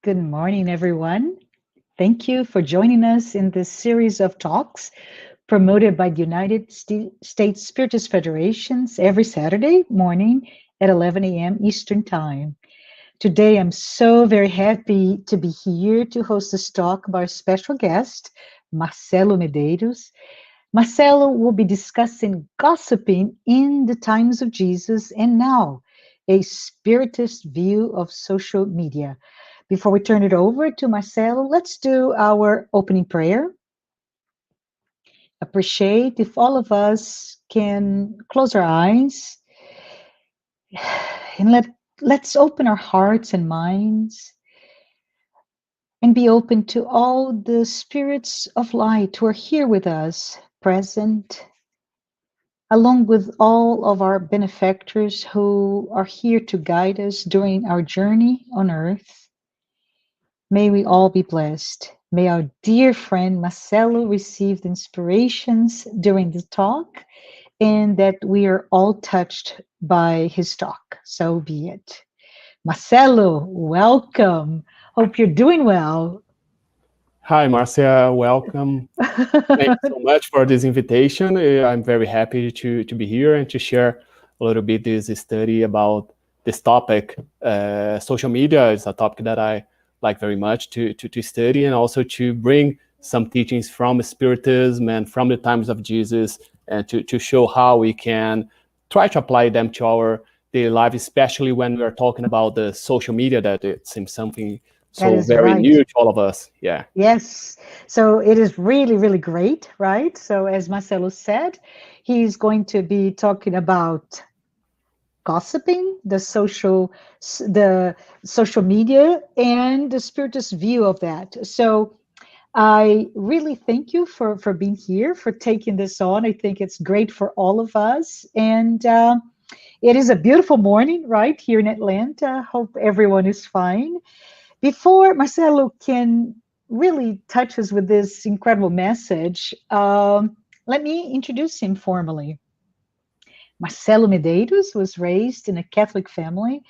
Good morning, everyone. Thank you for joining us in this series of talks promoted by the States Spiritist Federations every Saturday morning at 11 a.m. Eastern Time. Today, I'm so very happy to be here to host this talk by our special guest, Marcelo Medeiros. Marcelo will be discussing gossiping in the times of Jesus and now, a Spiritist view of social media. Before we turn it over to Marcelo, let's do our opening prayer. Appreciate if all of us can close our eyes and let's open our hearts and minds and be open to all the spirits of light who are here with us, present, along with all of our benefactors who are here to guide us during our journey on earth. May we all be blessed. May our dear friend Marcelo receive inspirations during the talk, and that we are all touched by his talk. So be it. Marcelo, welcome. Hope you're doing well. Hi, Marcia. Welcome. Thank you so much for this invitation. I'm very happy to be here and to share a little bit this study about this topic. Social media is a topic that I like very much to study, and also to bring some teachings from Spiritism and from the times of Jesus, and to show how we can try to apply them to our daily life, especially when we are talking about the social media, that it seems something That so is very right. new to all of us. Yeah. Yes. So it is really, really great, right? So as Marcelo said, he's going to be talking about gossiping, the social media, and the spiritist view of that. So I really thank you for being here, for taking this on. I think it's great for all of us. And it is a beautiful morning, right, here in Atlanta. Hope everyone is fine. Before Marcelo can really touch us with this incredible message, let me introduce him formally. Marcelo Medeiros was raised in a Catholic family,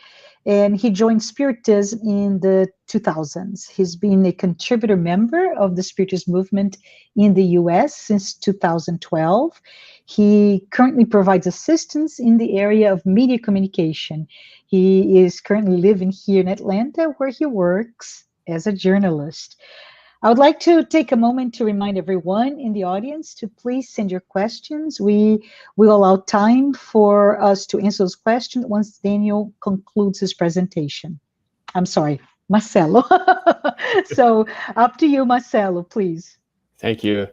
and he joined Spiritism in the 2000s. He's been a contributor member of the Spiritist movement in the US since 2012. He currently provides assistance in the area of media communication. He is currently living here in Atlanta, where he works as a journalist. I would like to take a moment to remind everyone in the audience to please send your questions. We will allow time for us to answer those questions once Daniel concludes his presentation. I'm sorry, Marcelo. So up to you, Marcelo, please. Thank you.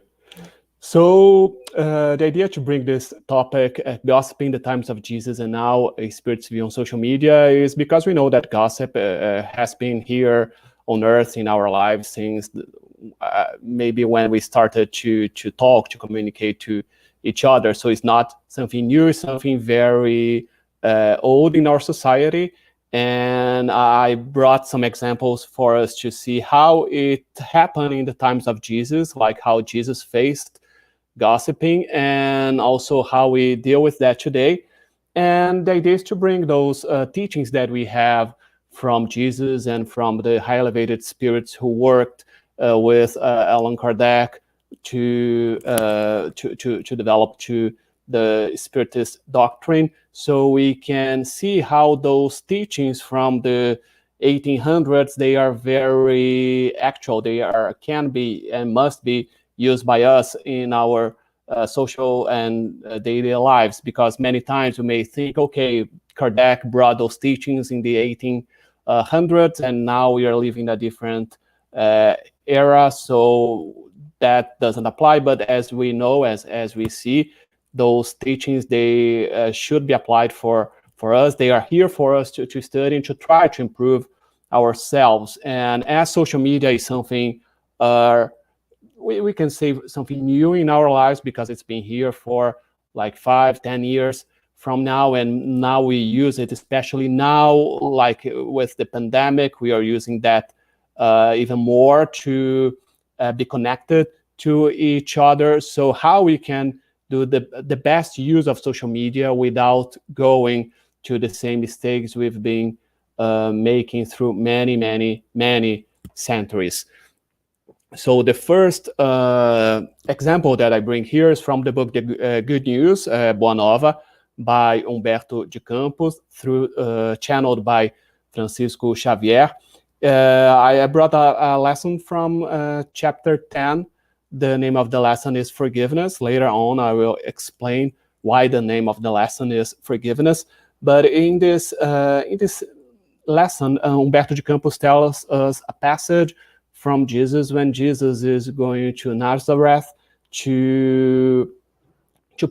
So the idea to bring this topic, gossiping the times of Jesus and now a spirit's view on social media, is because we know that gossip has been here on earth in our lives since maybe when we started to talk, to communicate to each other. So it's not something new, it's something very old in our society. And I brought some examples for us to see how it happened in the times of Jesus, like how Jesus faced gossiping, and also how we deal with that today. And the idea is to bring those teachings that we have from Jesus and from the high elevated spirits who worked with Allan Kardec to develop to the Spiritist doctrine, so we can see how those teachings from the 1800s, they are very actual. They can be and must be used by us in our social and daily lives, because many times we may think, okay, Kardec brought those teachings in the 1800s, and now we are living a different era, so that doesn't apply. But as we know, as we see, those teachings, they should be applied for us. They are here for us to study and to try to improve ourselves. And as social media is something we can say something new in our lives, because it's been here for like 5-10 years from now, and now we use it, especially now, like with the pandemic, we are using that even more to be connected to each other. So how we can do the best use of social media without going to the same mistakes we've been making through many centuries. So the first example that I bring here is from the book The Good News, Boa Nova, by Humberto de Campos, channeled by Francisco Xavier. I brought a lesson from chapter 10. The name of the lesson is Forgiveness. Later on, I will explain why the name of the lesson is Forgiveness. But in this lesson, Humberto de Campos tells us a passage from Jesus when Jesus is going to Nazareth to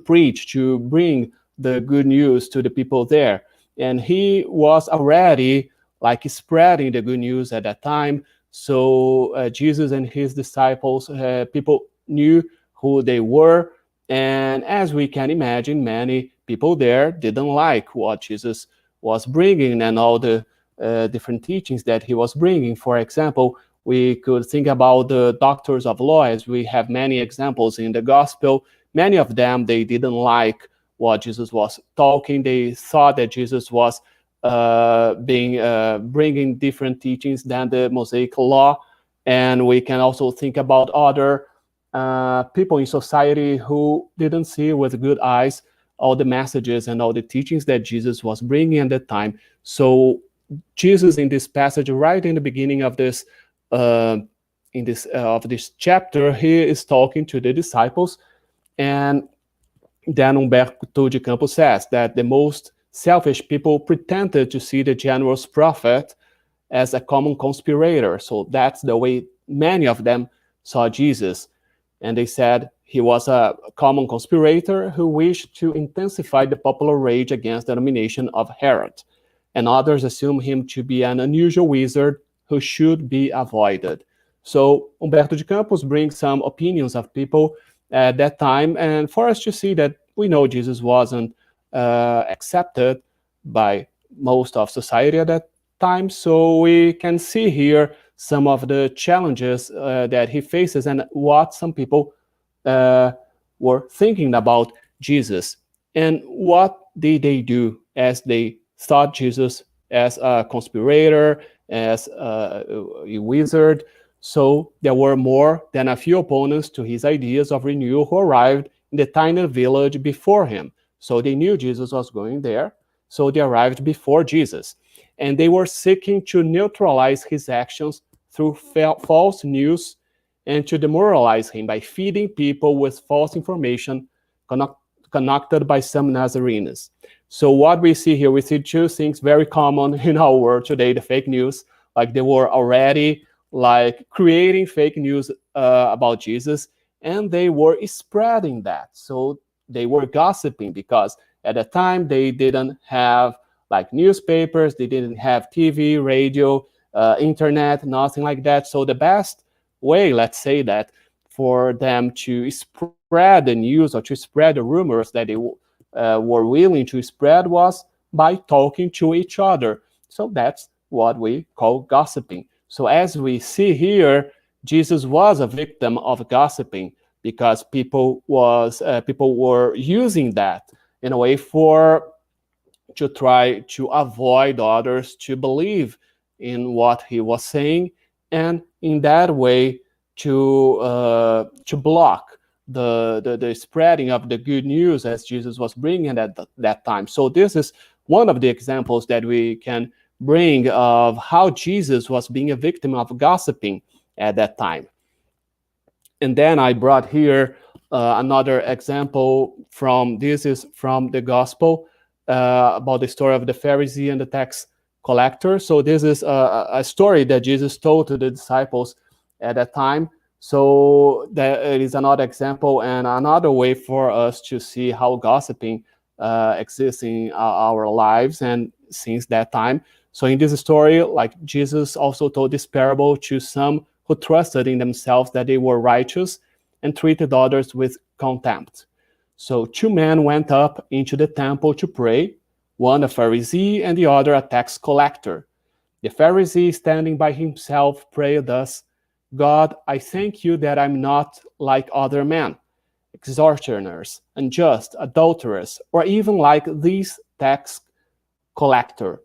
preach, to bring the good news to the people there. And he was already like spreading the good news at that time. So Jesus and his disciples, people knew who they were. And as we can imagine, many people there didn't like what Jesus was bringing and all the different teachings that he was bringing. For example, we could think about the doctors of law, as we have many examples in the gospel. Many of them, they didn't like what Jesus was talking. They thought that Jesus was bringing different teachings than the Mosaic law. And we can also think about other people in society who didn't see with good eyes all the messages and all the teachings that Jesus was bringing at the time. So Jesus, in this passage, right in the beginning of this of this chapter, he is talking to the disciples, and then Humberto de Campos says that the most selfish people pretended to see the generous prophet as a common conspirator. So that's the way many of them saw Jesus. And they said he was a common conspirator who wished to intensify the popular rage against the nomination of Herod. And others assumed him to be an unusual wizard who should be avoided. So Humberto de Campos brings some opinions of people at that time, and for us to see that we know Jesus wasn't accepted by most of society at that time. So we can see here some of the challenges that he faces and what some people were thinking about Jesus. And what did they do as they thought Jesus as a conspirator, as a wizard? So there were more than a few opponents to his ideas of renewal who arrived in the tiny village before him. So they knew Jesus was going there, so they arrived before Jesus. And they were seeking to neutralize his actions through false news and to demoralize him by feeding people with false information conducted by some Nazarenes. So what we see here, we see two things very common in our world today, the fake news. Like they were already like creating fake news about Jesus, and they were spreading that. So they were gossiping because at the time they didn't have like newspapers, they didn't have TV, radio, internet, nothing like that. So the best way, let's say that, for them to spread the news or to spread the rumors that they were willing to spread was by talking to each other. So that's what we call gossiping. So as we see here, Jesus was a victim of gossiping because people were using that in a way to try to avoid others to believe in what he was saying, and in that way to block the spreading of the good news as Jesus was bringing at that time. So this is one of the examples that we can bring of how Jesus was being a victim of gossiping at that time. And then I brought here another example this is from the gospel about the story of the Pharisee and the tax collector. So this is a story that Jesus told to the disciples at that time. So there is another example and another way for us to see how gossiping exists in our lives and since that time. So in this story, like Jesus also told this parable to some who trusted in themselves that they were righteous and treated others with contempt. So two men went up into the temple to pray, one a Pharisee and the other a tax collector. The Pharisee, standing by himself, prayed thus, God, I thank you that I'm not like other men, extortioners, unjust, adulterers, or even like this tax collector.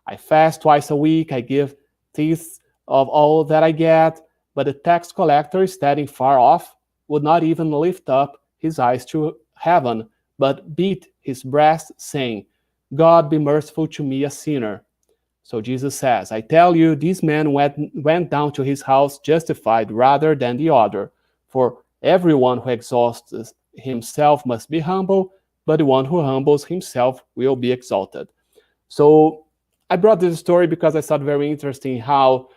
I fast twice a week, I give tithes of all that I get. But the tax collector, standing far off, would not even lift up his eyes to heaven, but beat his breast, saying, God be merciful to me, a sinner. So Jesus says, I tell you, this man went down to his house justified rather than the other. For everyone who exalts himself must be humble, but the one who humbles himself will be exalted. So I brought this story because I thought very interesting how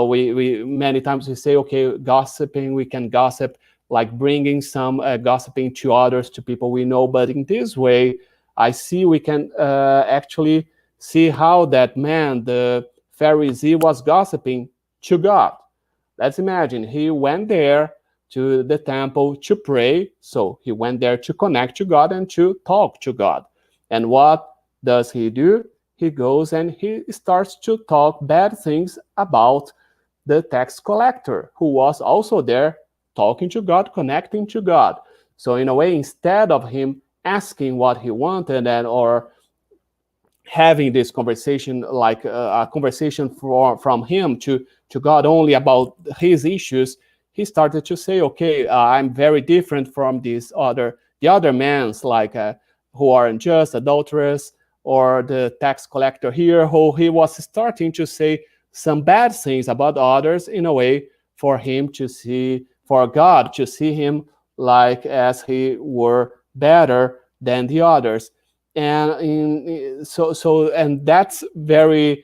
we many times we say, okay, gossiping, we can gossip, like bringing some gossiping to others, to people we know. But in this way, I see we can actually see how that man, the Pharisee, was gossiping to God. Let's imagine he went there to the temple to pray. So he went there to connect to God and to talk to God. And what does he do? He goes and he starts to talk bad things about the tax collector, who was also there talking to God, connecting to God. So in a way, instead of him asking what he wanted and or having this conversation, like a conversation from him to God only about his issues, he started to say, okay, I'm very different from the other men's, like who are unjust, adulterous, or the tax collector here, who he was starting to say some bad things about others in a way for him to see, for God to see him like as he were better than the others. And that's very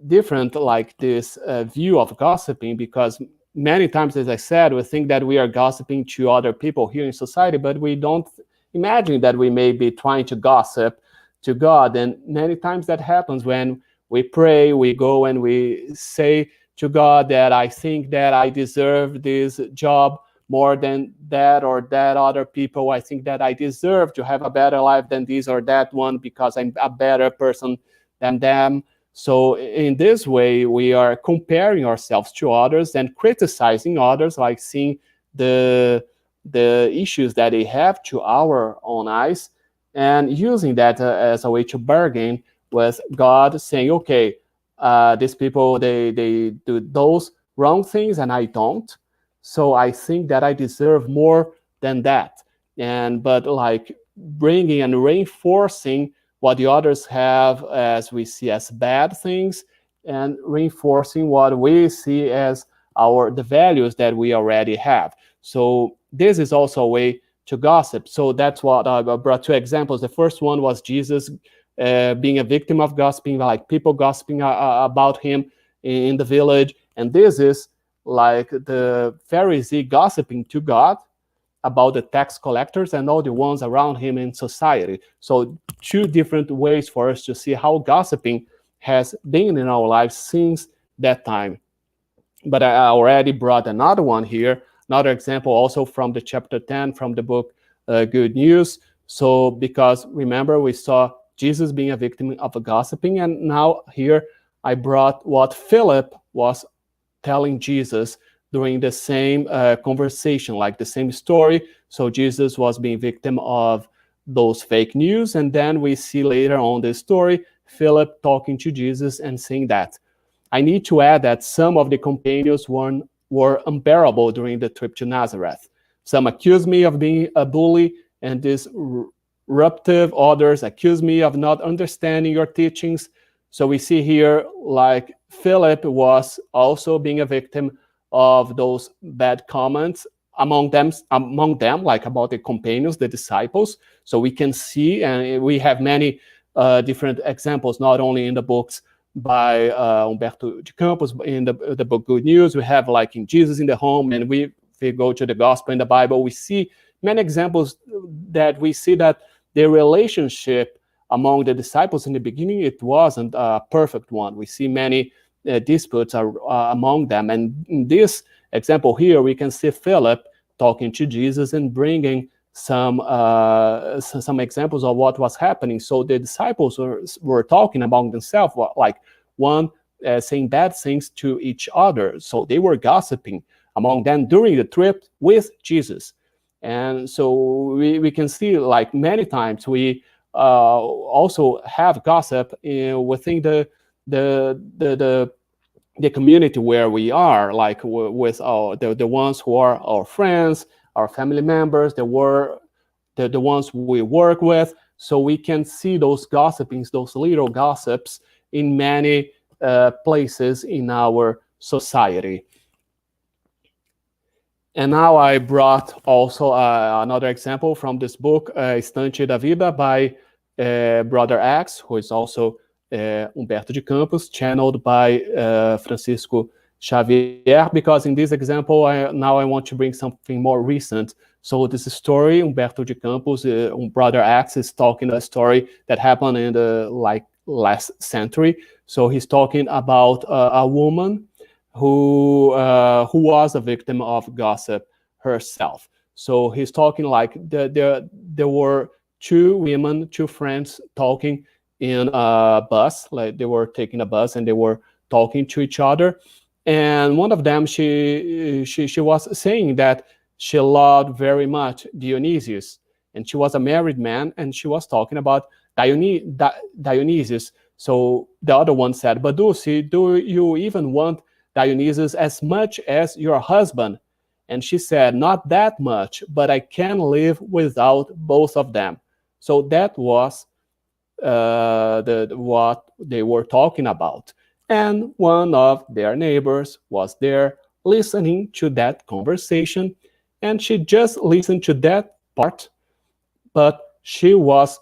different, like this view of gossiping, because many times, as I said, we think that we are gossiping to other people here in society, but we don't imagine that we may be trying to gossip to God. And many times that happens when we pray, we go and we say to God that I think that I deserve this job more than that or that other people. I think that I deserve to have a better life than this or that one because I'm a better person than them. So in this way, we are comparing ourselves to others and criticizing others, like seeing the issues that they have to our own eyes, and using that as a way to bargain with God, saying, okay, these people, they do those wrong things and I don't. So I think that I deserve more than that. And but like bringing and reinforcing what the others have as we see as bad things, and reinforcing what we see as the values that we already have. So this is also a way to gossip. So that's what I brought two examples. The first one was Jesus being a victim of gossiping, like people gossiping about him in the village. And this is like the Pharisee gossiping to God about the tax collectors and all the ones around him in society. So two different ways for us to see how gossiping has been in our lives since that time. But I already brought another one here, another example also from the chapter 10 from the book Good News. So because remember, we saw Jesus being a victim of a gossiping, and now here I brought what Philip was telling Jesus during the same conversation, like the same story. So Jesus was being victim of those fake news, and then we see later on the story Philip talking to Jesus and saying that. I need to add that some of the companions were unbearable during the trip to Nazareth. Some accused me of being a bully and disruptive. Others accused me of not understanding your teachings. So we see here, like Philip was also being a victim of those bad comments among them, like about the companions, the disciples. So we can see, and we have many different examples, not only in the books by Humberto de Campos, in the book Good News, we have like in Jesus in the Home, and if we go to the Gospel in the Bible, we see many examples that we see that the relationship among the disciples in the beginning, it wasn't a perfect one. We see many disputes among them. And in this example here, we can see Philip talking to Jesus and bringing some examples of what was happening. So the disciples were talking among themselves, like one saying bad things to each other. So they were gossiping among them during the trip with Jesus. And so we can see, like many times we also have gossip within the the community where we are, like with the ones who are our friends, our family members, the ones we work with, so we can see those gossipings, those little gossips in many places in our society. And now I brought also another example from this book, Estante da Vida, by Brother X, who is also Humberto de Campos, channeled by Francisco Xavier, because in this example, now I want to bring something more recent. So this story, Humberto de Campos, Brother X is talking a story that happened in the last century. So he's talking about a woman who was a victim of gossip herself. So he's talking like there were two women, two friends talking in a bus, like they were taking a bus and they were talking to each other. And one of them, she was saying that she loved very much Dionysius, and she was a married man, and she was talking about Dionysius. So the other one said, "But Dulcie, do you even want Dionysius as much as your husband?" And she said, "Not that much, but I can live without both of them." So that was what they were talking about. And one of their neighbors was there listening to that conversation, and she just listened to that part, but she was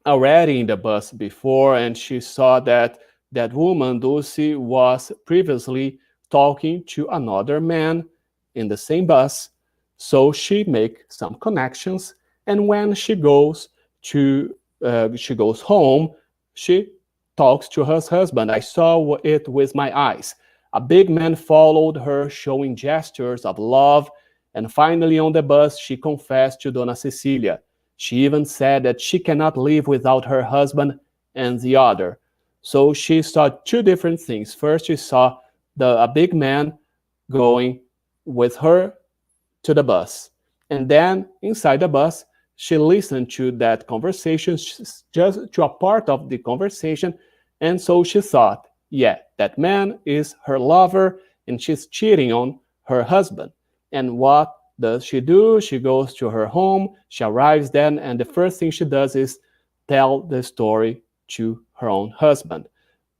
already in the bus before, and she saw that that woman, Dulcie, was previously talking to another man in the same bus. So she make some connections, and when she goes home, she talks to her husband. "I saw it with my eyes. A big man followed her, showing gestures of love, and finally on the bus, she confessed to Dona Cecilia. She even said that she cannot live without her husband and the other." So she saw two different things. First, she saw a big man going with her to the bus. And then inside the bus, she listened to that conversation, just to a part of the conversation. And so she thought, yeah, that man is her lover and she's cheating on her husband. And what does she do? She goes to her home, she arrives then, and the first thing she does is tell the story to her own husband.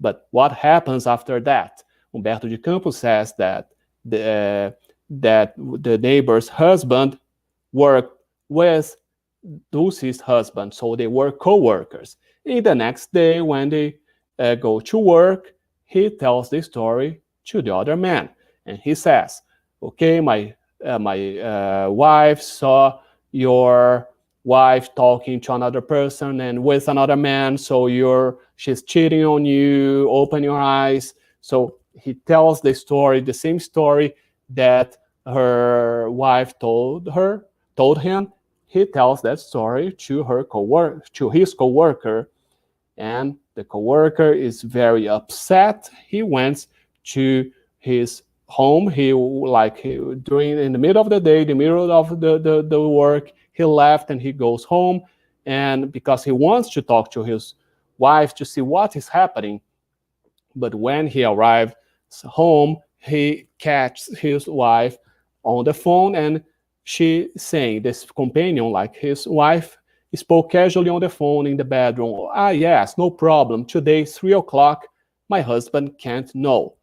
But what happens after that? Humberto de Campos says that the neighbor's husband worked with Dulce's husband, so they were co-workers. And the next day, when they go to work, he tells the story to the other man, and he says, "Okay, my wife saw your wife talking to another person and with another man, so she's cheating on you. Open your eyes." So he tells the story, the same story that her wife told him. He tells that story to his coworker, and the coworker is very upset. He went to his home. During in the middle of the day, the middle of the work, he left and he goes home, and because he wants to talk to his wife to see what is happening. But when he arrives home, he catches his wife on the phone, and she saying, this companion, like his wife, spoke casually on the phone in the bedroom. "Ah, yes, no problem. Today, 3 o'clock, my husband can't know."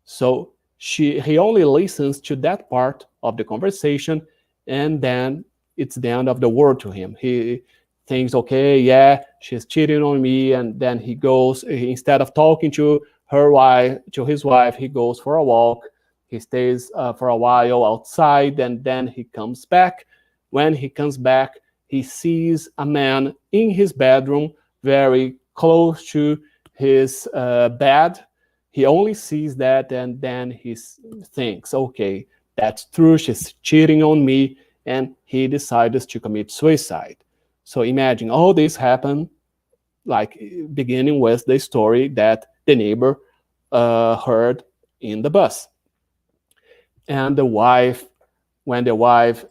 So he only listens to that part of the conversation, and then it's the end of the world to him. He thinks, okay, yeah, she's cheating on me, and then he goes, instead of talking to his wife, he goes for a walk. He stays for a while outside, and then he comes back. When he comes back, he sees a man in his bedroom, very close to his bed. He only sees that, and then he thinks, okay, that's true, she's cheating on me, and he decides to commit suicide. So imagine all this happened, like beginning with the story that the neighbor heard in the bus. And when the wife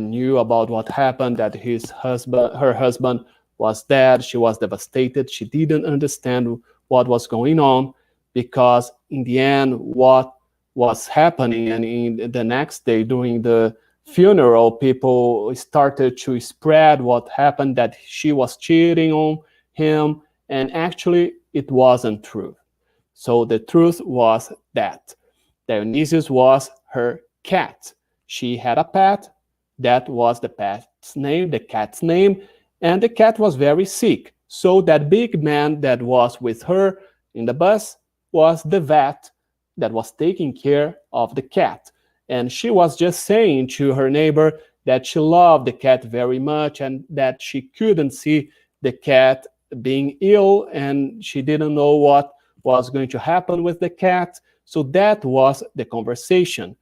knew about what happened, that her husband was dead, she was devastated. She didn't understand what was going on. because in the end, what was happening, and in the next day during the funeral, people started to spread what happened, that she was cheating on him, and actually it wasn't true. So the truth was that Dionysius was her cat. She had a pet. That was the pet's name, the cat's name, and the cat was very sick. So that big man that was with her in the bus was the vet that was taking care of the cat. And she was just saying to her neighbor that she loved the cat very much and that she couldn't see the cat being ill, and she didn't know what was going to happen with the cat. So that was the conversation.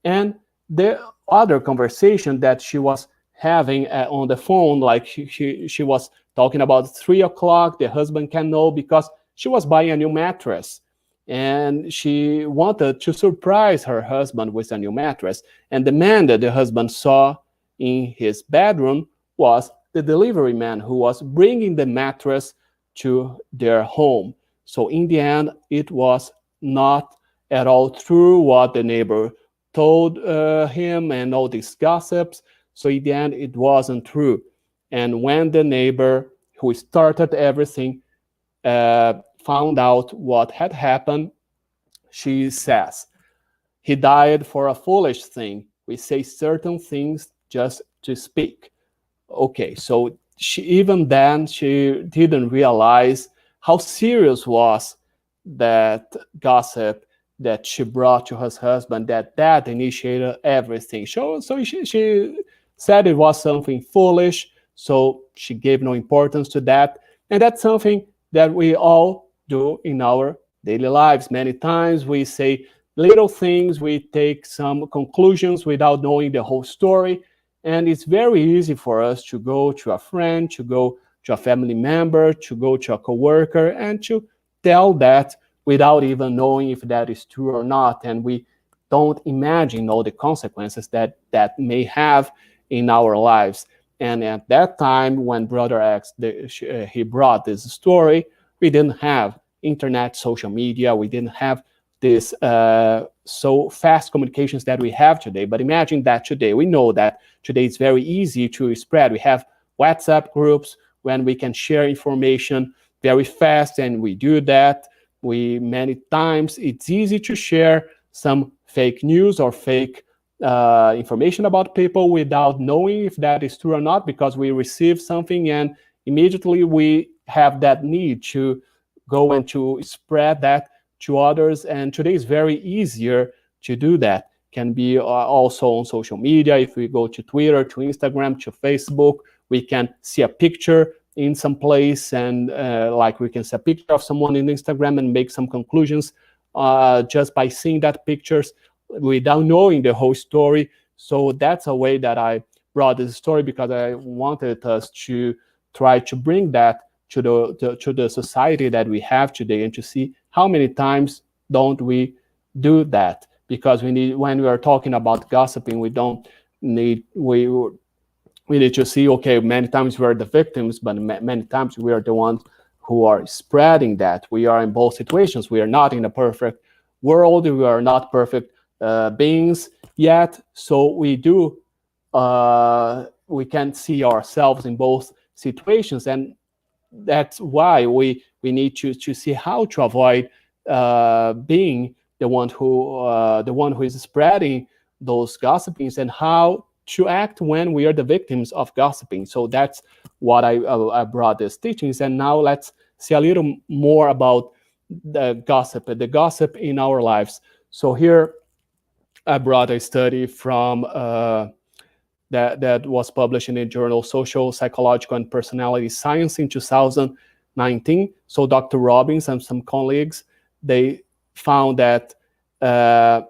And the other conversation that she was having on the phone, like she was talking about 3 o'clock, the husband can know because she was buying a new mattress. And she wanted to surprise her husband with a new mattress. And the man that the husband saw in his bedroom was the delivery man who was bringing the mattress to their home. So in the end, it was not at all true what the neighbor told him and all these gossips. So in the end, it wasn't true. And when the neighbor who started everything found out what had happened, she says, he died for a foolish thing. We say certain things just to speak. Okay, so even then she didn't realize how serious was that gossip that she brought to her husband, that initiated everything. So she said it was something foolish, so she gave no importance to that. And that's something that we all do in our daily lives. Many times we say little things, we take some conclusions without knowing the whole story. And it's very easy for us to go to a friend, to go to a family member, to go to a coworker, and to tell that without even knowing if that is true or not. And we don't imagine all the consequences that may have in our lives. And at that time, when Brother X, he brought this story, we didn't have internet, social media, we didn't have this so fast communications that we have today. But imagine that today. We know that today it's very easy to spread. We have WhatsApp groups when we can share information very fast, and we do that. Many times it's easy to share some fake news or fake information about people without knowing if that is true or not, because we receive something and immediately we have that need to go and to spread that to others. And today is very easier to do that. Can be also on social media. If we go to Twitter, to Instagram, to Facebook, we can see a picture in some place, and like we can see a picture of someone in Instagram and make some conclusions just by seeing that pictures without knowing the whole story. So that's a way that I brought this story, because I wanted us to try to bring that to the society that we have today, and to see how many times don't we do that. Because when we are talking about gossiping, we need to see, okay, many times we are the victims, but many times we are the ones who are spreading that. We are in both situations. We are not in a perfect world. We are not perfect beings yet. So we can see ourselves in both situations. And that's why we need to see how to avoid being the one who is spreading those gossipings, and how to act when we are the victims of gossiping. So that's what I brought these teachings. And now let's see a little more about the gossip in our lives. So here I brought a study from that was published in the journal Social, Psychological, and Personality Science in 2019. So Dr. Robbins and some colleagues, they found that they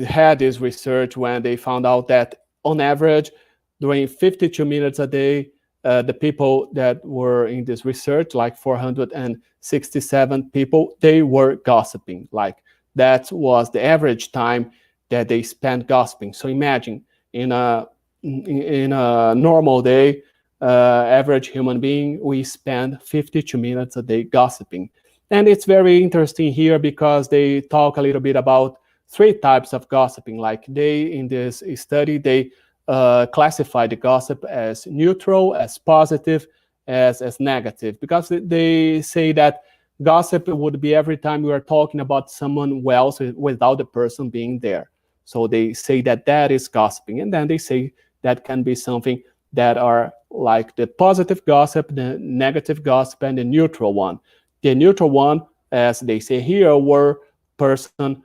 had this research when they found out that on average, during 52 minutes a day, the people that were in this research, like 467 people, they were gossiping. Like that was the average time that they spent gossiping. So imagine in a normal day, average human being, we spend 52 minutes a day gossiping. And it's very interesting here because they talk a little bit about three types of gossiping. Like in this study, they classify the gossip as neutral, as positive, as negative, because they say that gossip would be every time we are talking about someone else without the person being there. So they say that that is gossiping. And then they say that can be something that are like the positive gossip, the negative gossip, and the neutral one. The neutral one, as they say here, were person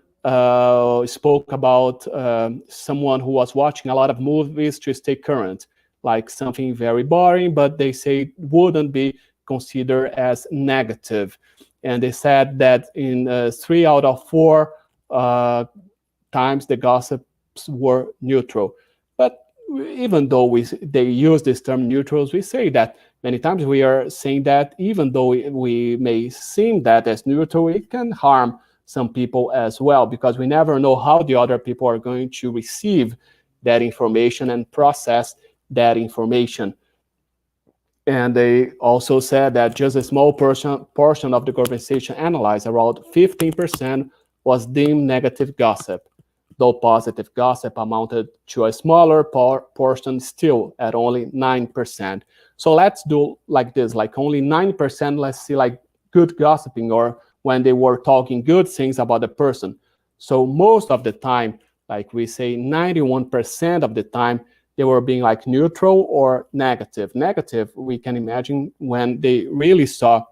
spoke about someone who was watching a lot of movies to stay current, like something very boring, but they say wouldn't be considered as negative. And they said that in 3 out of 4 times the gossips were neutral. But even though they use this term neutrals, we say that many times we are saying that even though we may seem that as neutral, it can harm some people as well, because we never know how the other people are going to receive that information and process that information. And they also said that just a small portion of the conversation analyzed, around 15%, was deemed negative gossip, though positive gossip amounted to a smaller portion still at only 9%. So let's do like this, like only 9%, let's see like good gossiping, or when they were talking good things about the person. So most of the time, like we say 91% of the time, they were being like neutral or negative. Negative, we can imagine when they really saw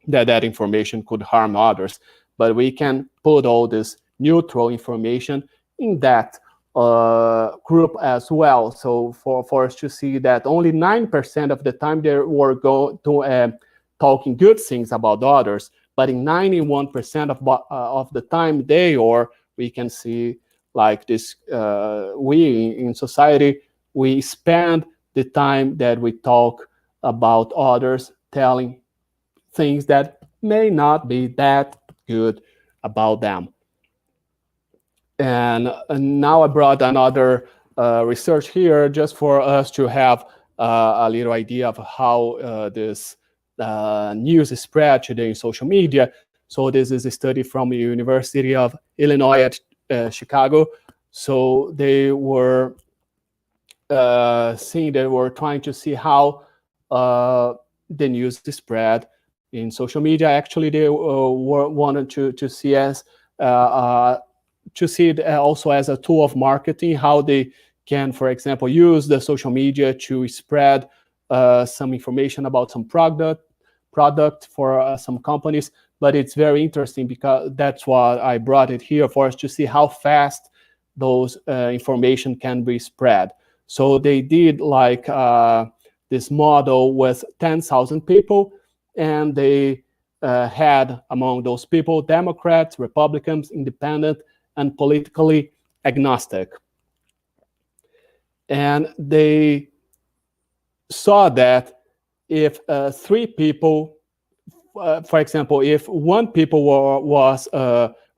that that information could harm others. But we can put all this neutral information in that group as well. So for us to see that only 9% of the time they were talking good things about others, but in 91% of the time we can see like this, we in society, we spend the time that we talk about others telling things that may not be that good about them. And now I brought another research here just for us to have a little idea of how this news is spread today in social media. So this is a study from the University of Illinois at Chicago. So they were they were trying to see how the news is spread in social media. Actually, they wanted to see as to see it also as a tool of marketing, how they can, for example, use the social media to spread some information about some product for some companies. But it's very interesting because that's why I brought it here, for us to see how fast those information can be spread. So they did like this model with 10,000 people, and they had among those people Democrats, Republicans, independent, and politically agnostic. And they saw that if 3 people, for example, if 1 people was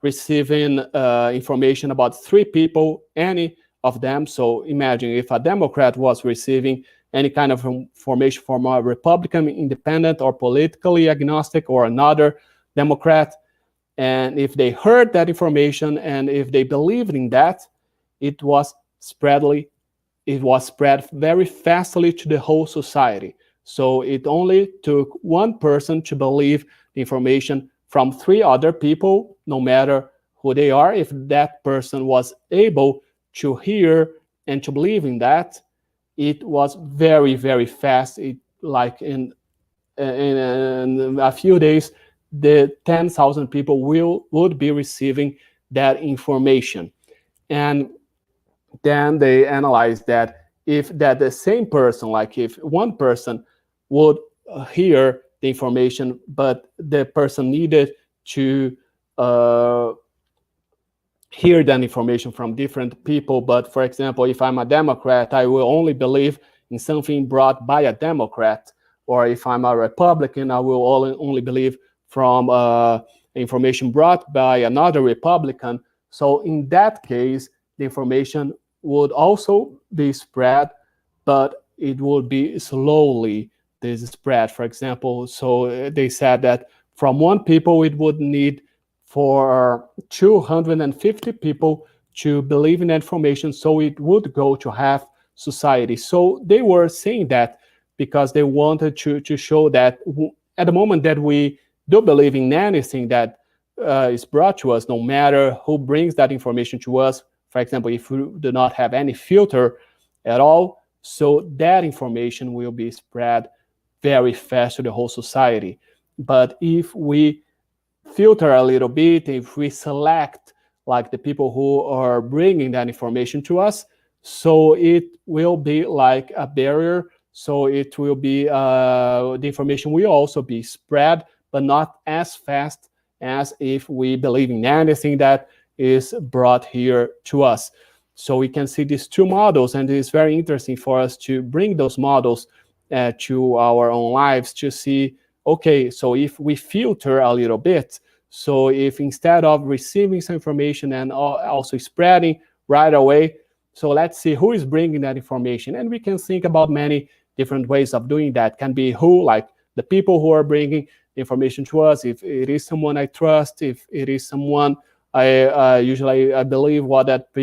receiving information about 3 people, any of them, so imagine if a Democrat was receiving any kind of information from a Republican, independent, or politically agnostic, or another Democrat, and if they heard that information and if they believed in that, it was spread very fastly to the whole society. So it only took 1 person to believe the information from 3 other people, no matter who they are. If that person was able to hear and to believe in that, it was very, very fast. It like in a few days, the 10,000 people would be receiving that information. And then they analyzed that if that the same person, like if 1 person would hear the information, but the person needed to hear that information from different people. But for example, if I'm a Democrat, I will only believe in something brought by a Democrat. Or if I'm a Republican, I will only believe from information brought by another Republican. So in that case, the information would also be spread, but it would be slowly this spread. For example, so they said that From one people, it would need for 250 people to believe in that information, so it would go to half society. So they were saying that because they wanted to show that at the moment that we do believe in anything that is brought to us, no matter who brings that information to us, for example, if we do not have any filter at all, so that information will be spread very fast to the whole society. But if we filter a little bit, if we select like the people who are bringing that information to us, so it will be like a barrier. So it will be the information will also be spread, but not as fast as if we believe in anything that is brought here to us. So we can see these two models, and it's very interesting for us to bring those models to our own lives to see, okay, so if we filter a little bit, so if instead of receiving some information and also spreading right away, so let's see who is bringing that information. And we can think about many different ways of doing that. Can be who, like the people who are bringing information to us, if it is someone I trust, if it is someone I usually I believe what that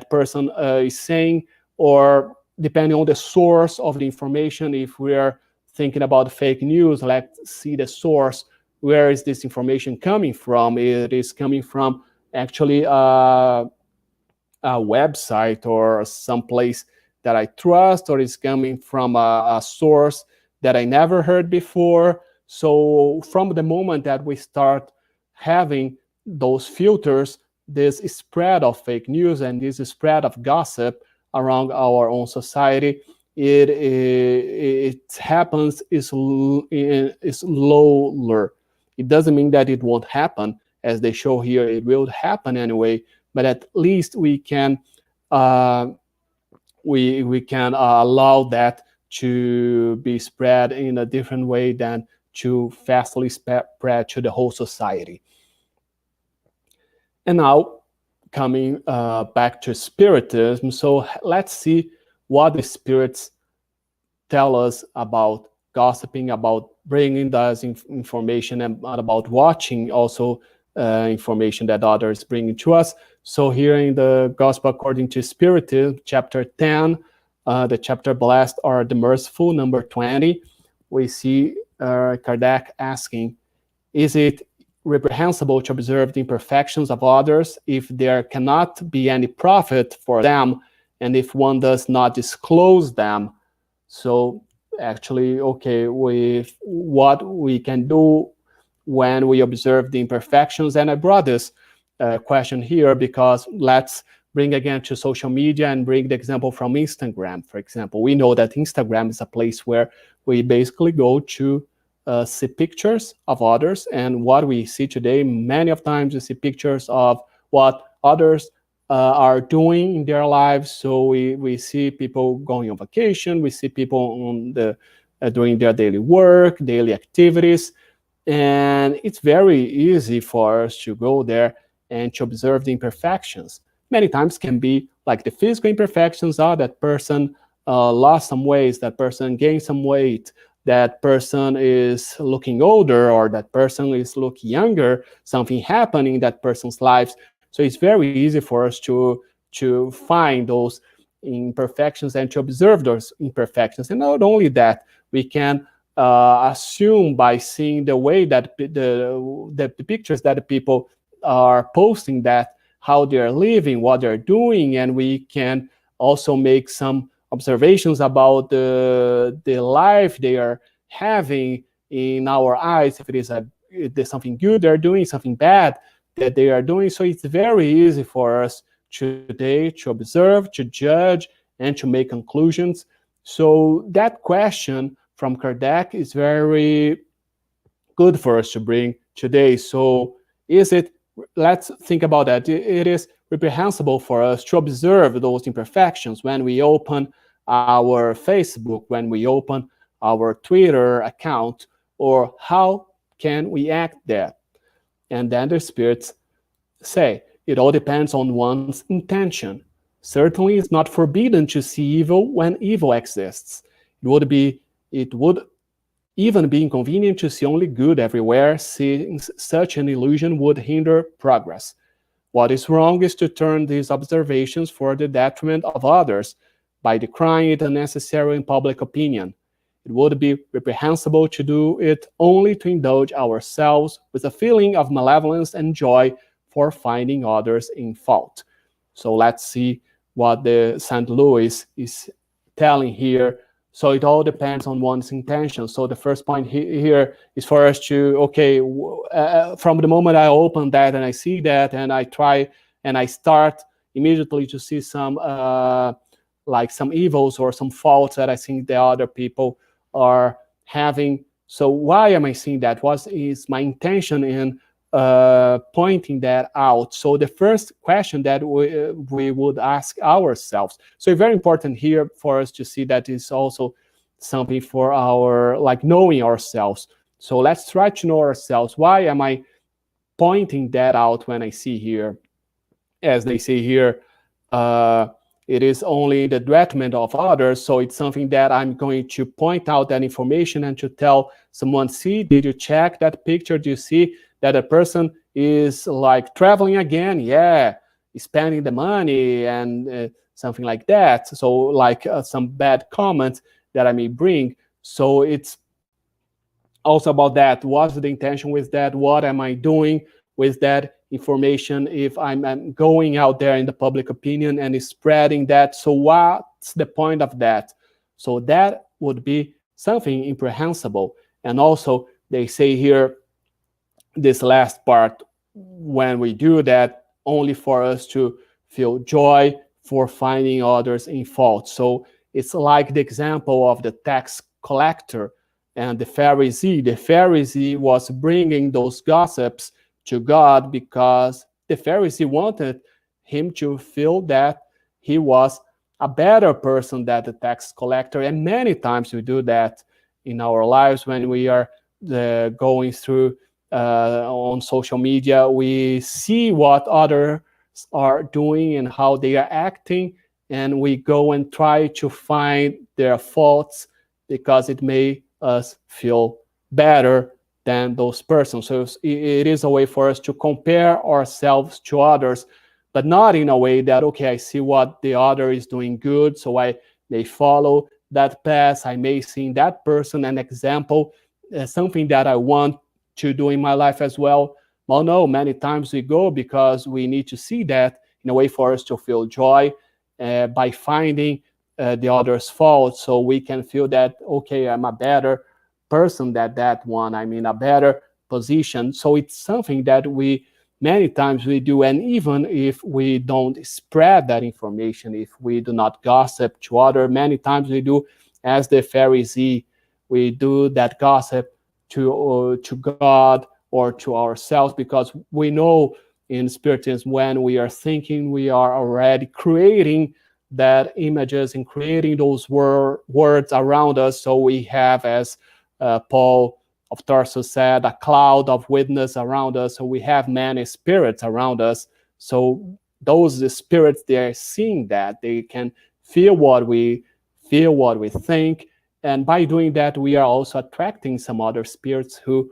person is saying, or depending on the source of the information. If we are thinking about fake news, let's see the source. Where is this information coming from? It is coming from actually a website or some place that I trust, or is coming from a source that I never heard before. So from the moment that we start having those filters, this spread of fake news and this spread of gossip around our own society, it happens is lower. It doesn't mean that it won't happen, as they show here. It will happen anyway, but at least we can allow that to be spread in a different way than to fastly spread to the whole society. And now, coming back to Spiritism, so let's see what the spirits tell us about gossiping, about bringing us information, and about watching also information that others bring to us. So here in the Gospel according to Spiritism, chapter 10, the chapter Blessed are the Merciful, number 20, we see Kardec asking, is it reprehensible to observe the imperfections of others if there cannot be any profit for them, and if one does not disclose them? So actually, okay, with what we can do when we observe the imperfections. And I brought this question here because let's bring again to social media and bring the example from Instagram. For example, we know that Instagram is a place where we basically go to see pictures of others, and what we see today, many of times we see pictures of what others are doing in their lives. So we see people going on vacation, we see people on the doing their daily work, daily activities, and it's very easy for us to go there and to observe the imperfections. Many times can be like the physical imperfections are that person lost some weight, that person gained some weight, that person is looking older, or that person is looking younger, something happened in that person's lives. So it's very easy for us to find those imperfections and to observe those imperfections. And not only that, we can assume by seeing the way that the pictures that the people are posting, that how they're living, what they're doing, and we can also make some observations about the life they are having in our eyes, if there's something good they're doing, something bad that they are doing. So it's very easy for us today to observe, to judge, and to make conclusions. So that question from Kardec is very good for us to bring today. So let's think about that. It is reprehensible for us to observe those imperfections when we open our Facebook, when we open our Twitter account, or how can we act there? And then the spirits say, it all depends on one's intention. Certainly, it's not forbidden to see evil when evil exists. It would even be inconvenient to see only good everywhere, since such an illusion would hinder progress. What is wrong is to turn these observations for the detriment of others by decrying it unnecessary in public opinion. It would be reprehensible to do it only to indulge ourselves with a feeling of malevolence and joy for finding others in fault. So let's see what the St. Louis is telling here. So it all depends on one's intention. So the first point here is for us to, okay, from the moment I open that and I see that and I try and I start immediately to see some like some evils or some faults that I think the other people are having. So why am I seeing that? What is my intention in pointing that out? So the first question that we would ask ourselves. So very important here for us to see that is also something for our, like, knowing ourselves. So let's try to know ourselves. Why am I pointing that out when I see here, as they say here, it is only the detriment of others. So it's something that I'm going to point out that information and to tell someone, see, did you check that picture? Do you see that a person is like traveling again? Yeah, spending the money and something like that. So like some bad comments that I may bring. So it's also about that. What's the intention with that? What am I doing with that information if I'm going out there in the public opinion and spreading that? So what's the point of that? So that would be something imprehensible. And also they say here, this last part, when we do that, only for us to feel joy for finding others in fault. So it's like the example of the tax collector and the Pharisee. The Pharisee was bringing those gossips to God because the Pharisee wanted him to feel that he was a better person than the tax collector. And many times we do that in our lives when we are going through on social media. We see what others are doing and how they are acting, and we go and try to find their faults because it may us feel better than those persons. So it is a way for us to compare ourselves to others, but not in a way that, okay, I see what the other is doing good, so I may follow that path. I may see in that person an example, something that I want to do in my life as well. Well, no, many times we go because we need to see that in a way for us to feel joy by finding the other's fault, so we can feel that, okay, I'm a better person than that one. I'm in a better position. So it's something that we many times we do, and even if we don't spread that information, if we do not gossip to other, many times we do as the Pharisee, we do that gossip to God or to ourselves, because we know in Spiritism when we are thinking, we are already creating that images and creating those words around us. So we have, as Paul of Tarsus said, a cloud of witness around us. So we have many spirits around us. So those spirits, they are seeing that. They can feel what we think. And by doing that, we are also attracting some other spirits who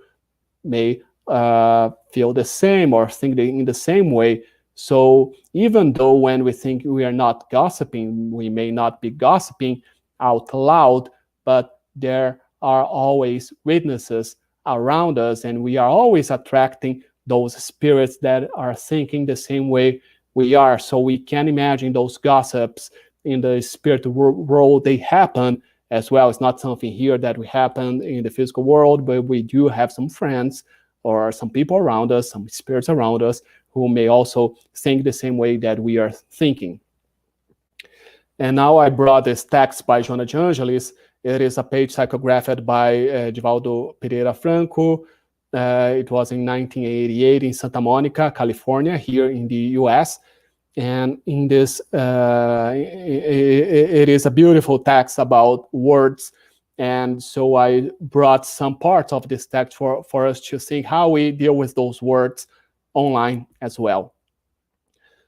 may feel the same or think in the same way. So even though when we think we are not gossiping, we may not be gossiping out loud, but there are always witnesses around us, and we are always attracting those spirits that are thinking the same way we are. So we can imagine those gossips in the spirit world, they happen as well. It's not something here that we happen in the physical world, but we do have some friends or some people around us, some spirits around us, who may also think the same way that we are thinking. And now I brought this text by Joana de Angelis. It is a page psychographed by Divaldo Pereira Franco. It was in 1988 in Santa Monica, California, here in the US. And in this, it is a beautiful text about words. And so I brought some parts of this text for us to think how we deal with those words online as well.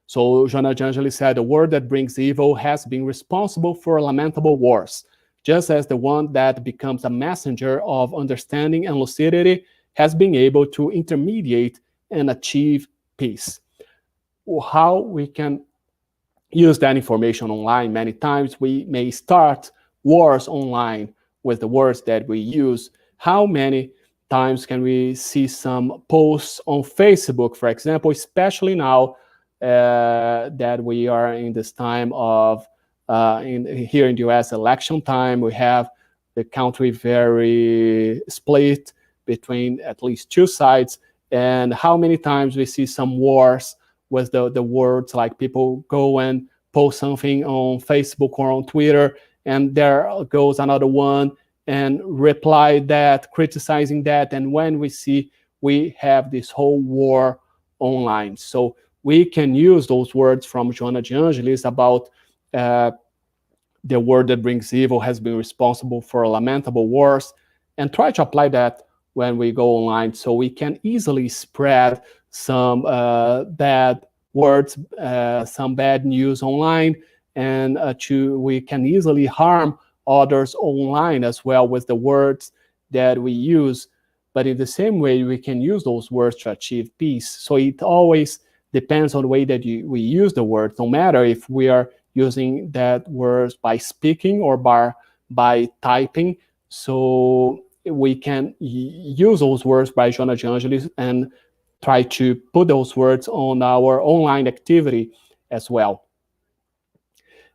So Joana de Angelis said, "The word that brings evil has been responsible for lamentable wars. just as the one that becomes a messenger of understanding and lucidity has been able to intermediate and achieve peace. How we can use that information online? Many times we may start wars online with the words that we use. How many times can we see some posts on Facebook, for example, especially now that we are in this time of here in the US election time? We have the country very split between at least two sides, and how many times we see some wars with the words, like people go and post something on Facebook or on Twitter, and there goes another one and reply that, criticizing that, and when we see, we have this whole war online. So we can use those words from Joanna de Angelis about the word that brings evil has been responsible for lamentable wars, and try to apply that when we go online, so we can easily spread some bad words, some bad news online, and we can easily harm others online as well with the words that we use. But in the same way, we can use those words to achieve peace. So it always depends on the way that we use the words, no matter if we are using that words by speaking or by typing. So we can use those words by Joanna de Angelis and try to put those words on our online activity as well.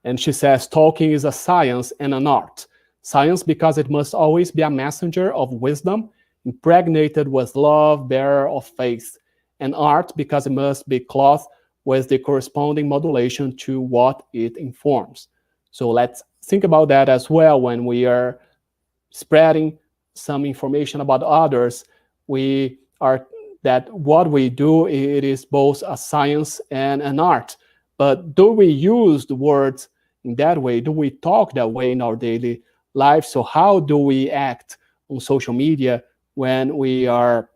And she says, talking is a science and an art. Science because it must always be a messenger of wisdom, impregnated with love, bearer of faith. And art because it must be clothed with the corresponding modulation to what it informs. So let's think about that as well when we are spreading some information about others. We are that what we do, it is both a science and an art. But do we use the words in that way? Do we talk that way in our daily life? So how do we act on social media when we are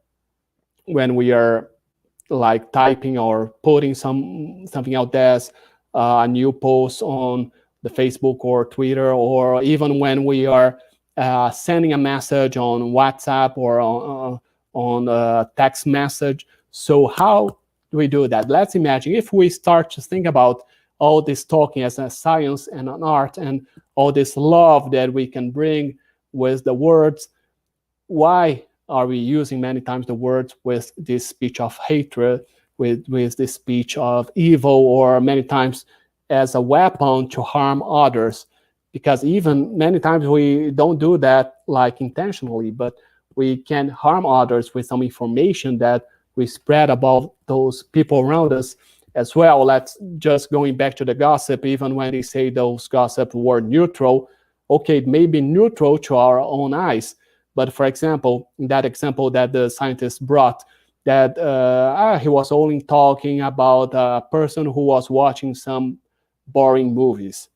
like typing or putting something out there, a new post on the Facebook or Twitter, or even when we are sending a message on WhatsApp or on a text message? So how do we do that? Let's imagine if we start to think about all this talking as a science and an art, and all this love that we can bring with the words. Why are we using many times the words with this speech of hatred, with this speech of evil, or many times as a weapon to harm others? Because even many times we don't do that like intentionally, but we can harm others with some information that we spread about those people around us as well. Let's just going back to the gossip, even when they say those gossip were neutral, okay, it may be neutral to our own eyes. But for example, in that example that the scientist brought, that he was only talking about a person who was watching some boring movies.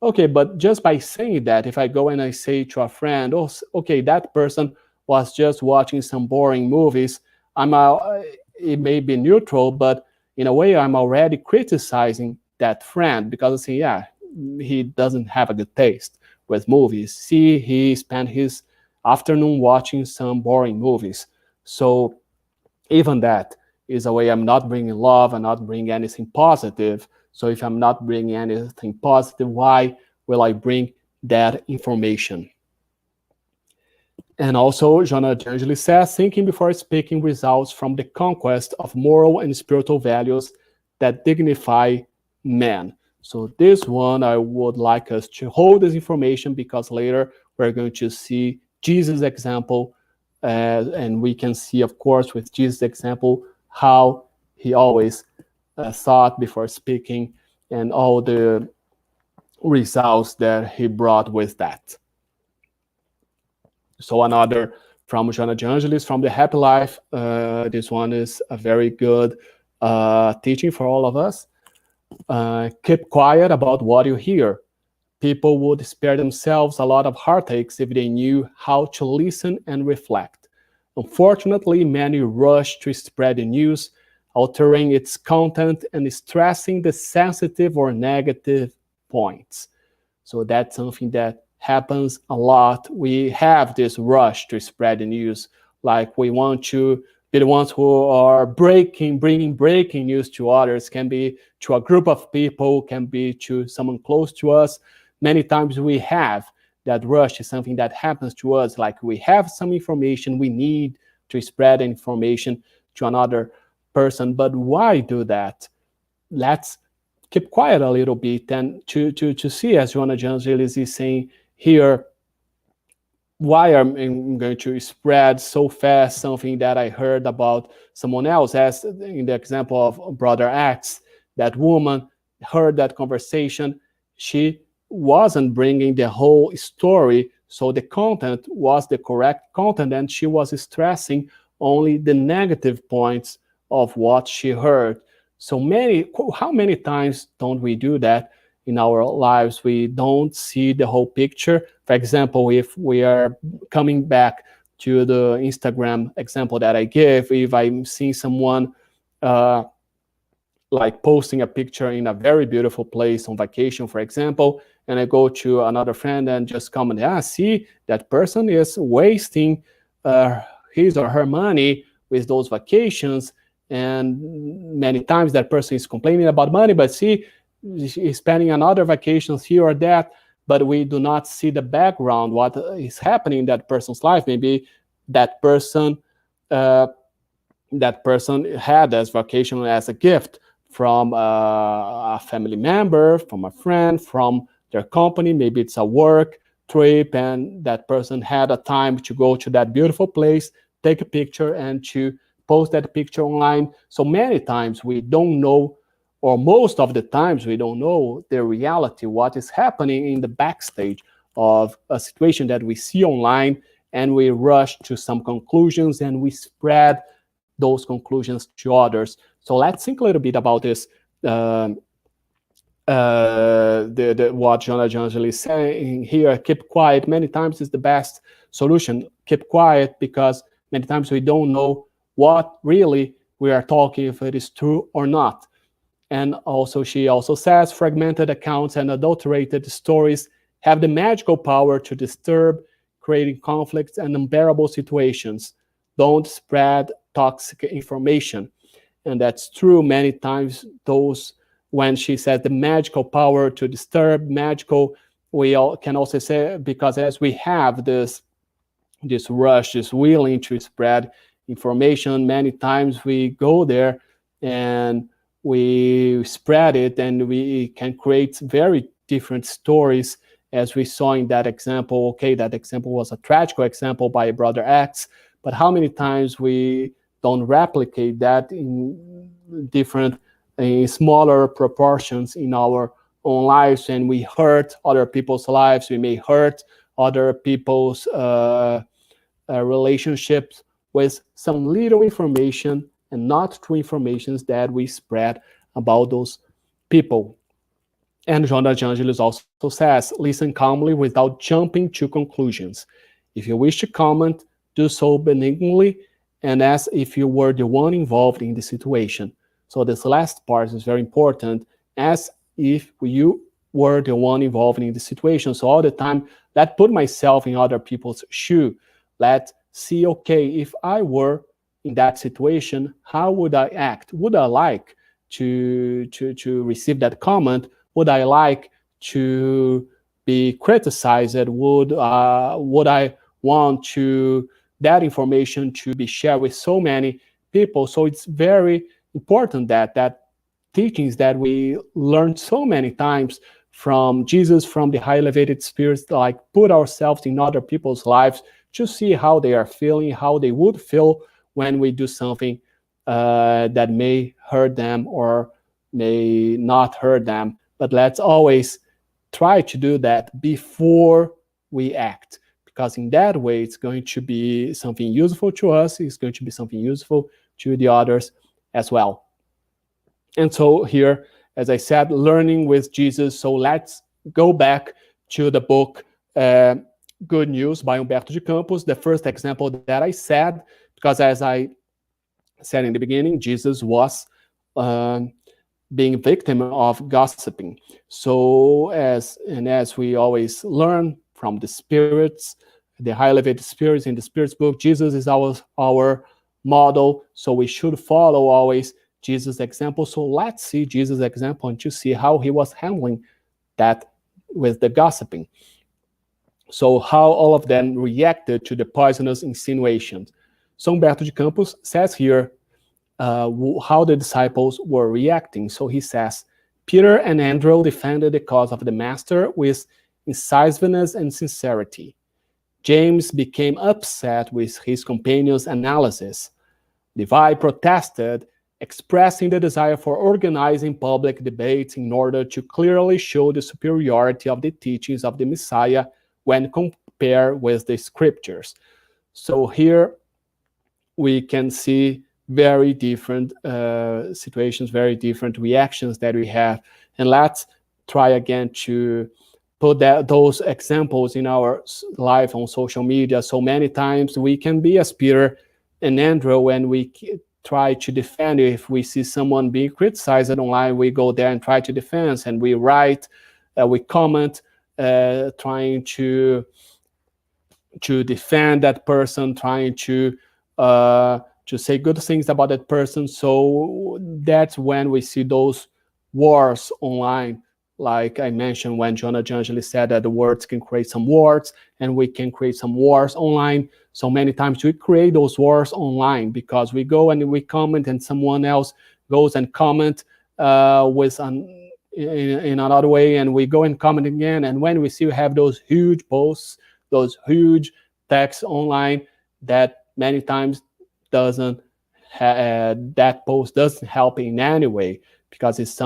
Okay, but just by saying that, if I go and I say to a friend, oh, okay, that person was just watching some boring movies, it may be neutral, but in a way, I'm already criticizing that friend, because I say, yeah, he doesn't have a good taste with movies. See, he spent his afternoon watching some boring movies. So even that is a way I'm not bringing love and not bringing anything positive. So if I'm not bringing anything positive, why will I bring that information? And also, Joanna de Angelis says, thinking before speaking results from the conquest of moral and spiritual values that dignify man. So this one, I would like us to hold this information, because later we're going to see Jesus' example, and we can see, of course, with Jesus' example, how he always thought before speaking, and all the results that he brought with that. So another from Joanna de Angelis, from the Happy Life. This one is a very good teaching for all of us. Keep quiet about what you hear. People would spare themselves a lot of heartaches if they knew how to listen and reflect. Unfortunately, many rush to spread the news, altering its content and stressing the sensitive or negative points. So that's something that happens a lot. We have this rush to spread the news, like we want to be the ones who are bringing breaking news to others. Can be to a group of people, can be to someone close to us. Many times we have that rush is something that happens to us, like we have some information, we need to spread information to another person. But why do that? Let's keep quiet a little bit and to see, as Joanna de Angelis is saying here, why I'm going to spread so fast something that I heard about someone else, as in the example of Brother X. That woman heard that conversation. She wasn't bringing the whole story, so the content was the correct content, and she was stressing only the negative points of what she heard. So how many times don't we do that in our lives? We don't see the whole picture. For example, if we are coming back to the Instagram example that I gave, if I'm seeing someone like posting a picture in a very beautiful place on vacation, for example, and I go to another friend and just comment, see, that person is wasting his or her money with those vacations. And many times that person is complaining about money, but see, he's spending another vacations here or that, but we do not see the background, what is happening in that person's life. Maybe that person had as vacation as a gift from a family member, from a friend, from their company. Maybe it's a work trip, and that person had a time to go to that beautiful place, take a picture, and to post that picture online. So many times we don't know, or most of the times we don't know the reality, what is happening in the backstage of a situation that we see online, and we rush to some conclusions and we spread those conclusions to others. So let's think a little bit about this. What Joanna de Angelis is saying here, keep quiet many times is the best solution. Keep quiet, because many times we don't know what really we are talking, if it is true or not. And also, she also says, fragmented accounts and adulterated stories have the magical power to disturb, creating conflicts and unbearable situations. Don't spread toxic information. And that's true many times. Those, when she says the magical power to disturb, magical, we all can also say, because as we have this rush, this willing to spread information, many times we go there and we spread it, and we can create very different stories, as we saw in that example. Okay, that example was a tragic example by Brother X, but how many times we don't replicate that in different, in smaller proportions in our own lives, and we hurt other people's lives. We may hurt other people's relationships with some little information and not true informations that we spread about those people. And Joanna de Angelis also says, listen calmly without jumping to conclusions. If you wish to comment, do so benignly and as if you were the one involved in the situation. So this last part is very important, as if you were the one involved in the situation. So all the time, let's put myself in other people's shoe. Let's see, okay, if I were in that situation, how would I act? Would I like to receive that comment? Would I like to be criticized? Would I want to that information to be shared with so many people? So it's very important that teachings that we learned so many times from Jesus, from the high elevated spirits, like put ourselves in other people's lives to see how they are feeling, how they would feel when we do something that may hurt them or may not hurt them. But let's always try to do that before we act, because in that way, it's going to be something useful to us. It's going to be something useful to the others as well. And so here, as I said, learning with Jesus. So let's go back to the book Good News by Humberto de Campos, the first example that I said, because as I said in the beginning, Jesus was being a victim of gossiping. So as we always learn from the spirits, the high elevated spirits in the spirits book. Jesus is our model, so we should follow always Jesus' example. So let's see Jesus' example and to see how he was handling that with the gossiping. So how all of them reacted to the poisonous insinuations. So Humberto de Campos says here how the disciples were reacting. So he says, Peter and Andrew defended the cause of the master with incisiveness and sincerity. James became upset with his companion's analysis. Levi protested, expressing the desire for organizing public debates in order to clearly show the superiority of the teachings of the Messiah when compared with the scriptures. So here we can see very different situations, very different reactions that we have. And let's try again to put those examples in our life on social media. So many times we can be as Peter and Andrew when we try to defend. If we see someone being criticized online, we go there and try to defend, and we write, we comment, trying to defend that person, trying to say good things about that person. So that's when we see those wars online. Like I mentioned, when Jonah Jangeli said that the words can create some wars, and we can create some wars online. So many times we create those wars online because we go and we comment, and someone else goes and comment in another way, and we go and comment again. And when we see we have those huge posts, those huge texts online, that many times that post doesn't help in any way, because it's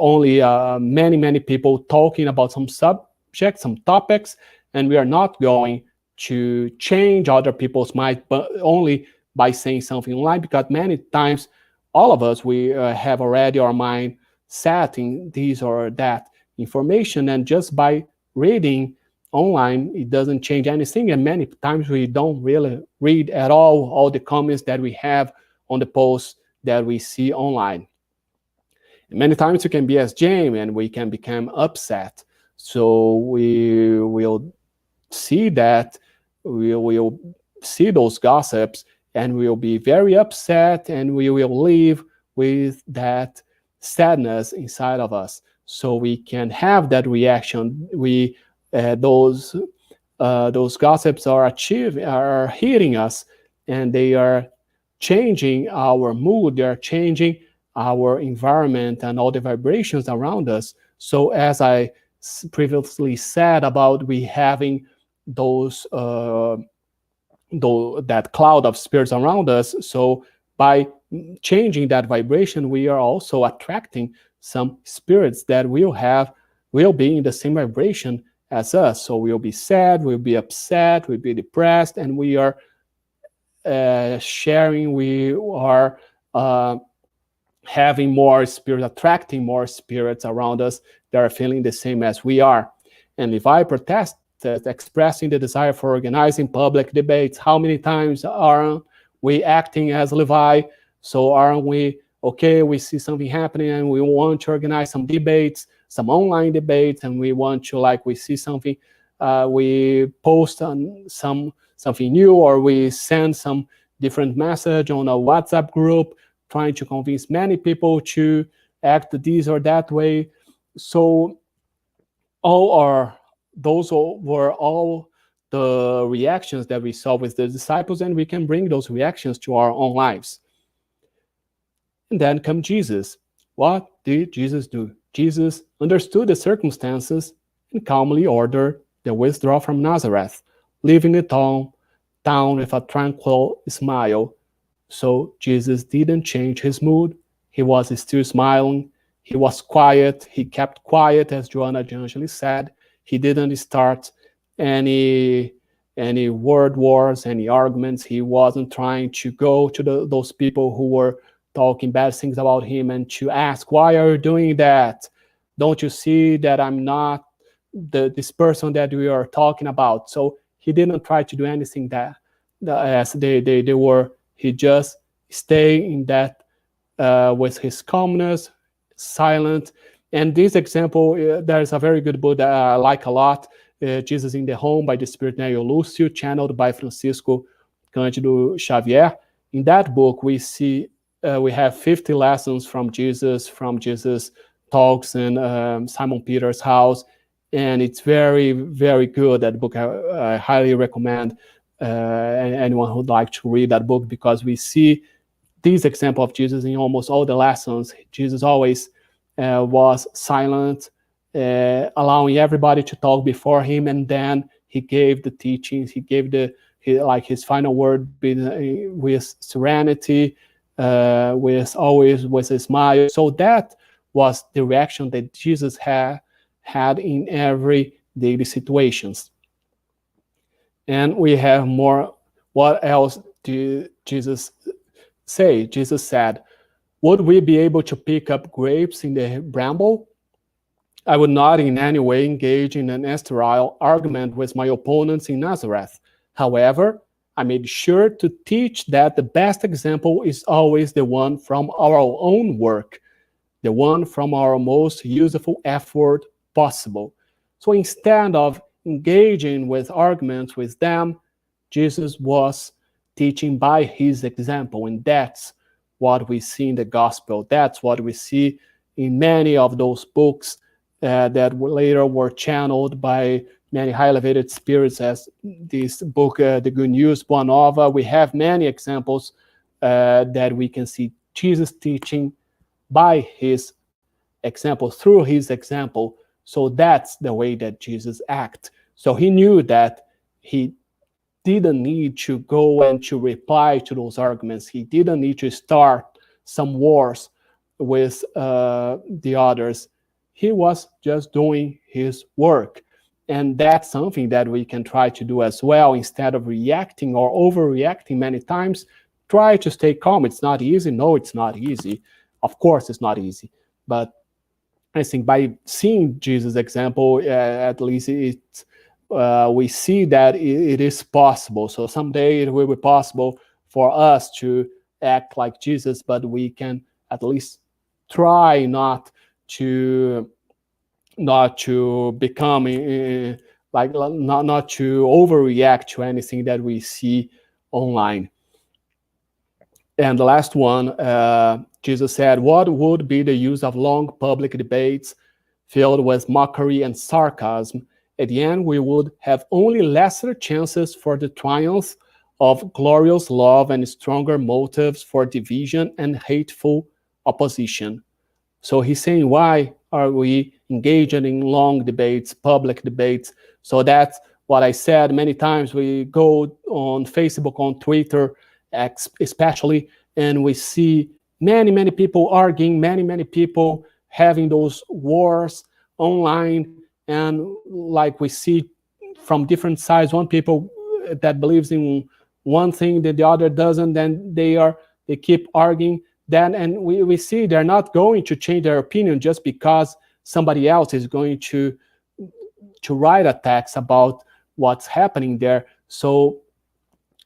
only many people talking about some subjects, some topics, and we are not going to change other people's mind, but only by saying something online, because many times all of us, we have already our mind set in this or that information, and just by reading online, it doesn't change anything. And many times we don't really read at all the comments that we have on the posts that we see online. And many times you can be as James, and we can become upset. So we will see that, we will see those gossips, and we will be very upset, and we will live with that sadness inside of us. So we can have that reaction. Those gossips are hitting us, and they are changing our mood. They are changing our environment and all the vibrations around us. So as I previously said about we having that cloud of spirits around us, so by changing that vibration, we are also attracting some spirits that will be in the same vibration as us. So we'll be sad, we'll be upset, we'll be depressed, and we are sharing, we are having more spirits, attracting more spirits around us that are feeling the same as we are. And Levi protested, expressing the desire for organizing public debates. How many times aren't we acting as Levi? So aren't we, okay, we see something happening and we want to organize some debates, some online debates, and we want to, like, we see something, we post on something new, or we send some different message on a WhatsApp group, trying to convince many people to act this or that way. So those were all the reactions that we saw with the disciples, and we can bring those reactions to our own lives. And then come Jesus. What did Jesus do? Jesus understood the circumstances and calmly ordered the withdrawal from Nazareth, leaving the town with a tranquil smile. So Jesus didn't change his mood. He was still smiling. He was quiet. He kept quiet, as Joanna Jangeli said. He didn't start any word wars, any arguments. He wasn't trying to go to those people who were talking bad things about him and to ask, why are you doing that? Don't you see that I'm not this person that we are talking about? So he didn't try to do anything that as they were. He just stayed in that with his calmness, silent. And this example, there's a very good book that I like a lot. Jesus in the Home by the Spirit Neo Lúcio, channeled by Francisco Cândido Xavier. In that book, we have 50 lessons from Jesus talks in Simon Peter's house, and it's very, very good. That book I highly recommend anyone who'd like to read that book, because we see this example of Jesus in almost all the lessons. Jesus always was silent, allowing everybody to talk before him, and then he gave the teachings. He gave his final word with serenity, with always with a smile. So that was the reaction that Jesus had in every daily situations. And we have more. What else did Jesus say? Jesus said, "Would we be able to pick up grapes in the bramble? I would not in any way engage in an sterile argument with my opponents in Nazareth. However, I made sure to teach that the best example is always the one from our own work, the one from our most useful effort possible." So instead of engaging with arguments with them, Jesus was teaching by his example. And that's what we see in the gospel. That's what we see in many of those books that later were channeled by many high elevated spirits, as this book, The Good News, Boa Nova. We have many examples that we can see Jesus teaching by his example, through his example. So that's the way that Jesus acted. So he knew that he didn't need to go and to reply to those arguments. He didn't need to start some wars with the others. He was just doing his work. And that's something that we can try to do as well. Instead of reacting or overreacting many times, try to stay calm. It's not easy. No, it's not easy. Of course, it's not easy. But I think by seeing Jesus' example, at least we see that it is possible. So someday it will be possible for us to act like Jesus, but we can at least try not to become like not to overreact to anything that we see online. And the last one, Jesus said, "What would be the use of long public debates filled with mockery and sarcasm? At the end, we would have only lesser chances for the triumph of glorious love and stronger motives for division and hateful opposition." So he's saying, why are we engaging in long debates, public debates? So that's what I said many times. We go on Facebook, on Twitter, especially, and we see many people arguing, many people having those wars online. And like we see from different sides, one people that believes in one thing that the other doesn't, then they keep arguing. Then, and we see they're not going to change their opinion just because somebody else is going to write a text about what's happening there. So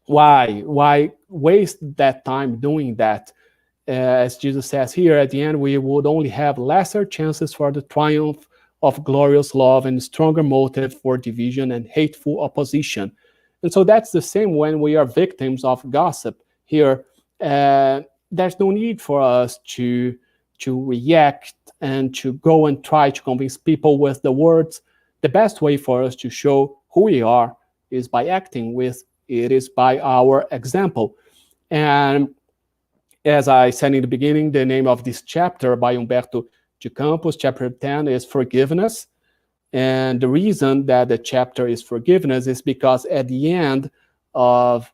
why waste that time doing that? As Jesus says here, at the end, we would only have lesser chances for the triumph of glorious love and stronger motive for division and hateful opposition. And so that's the same when we are victims of gossip here. There's no need for us to react and to go and try to convince people with the words. The best way for us to show who we are is by acting with it, is by our example. And as I said in the beginning, the name of this chapter by Humberto de Campos, chapter 10, is Forgiveness. And the reason that the chapter is Forgiveness is because at the end of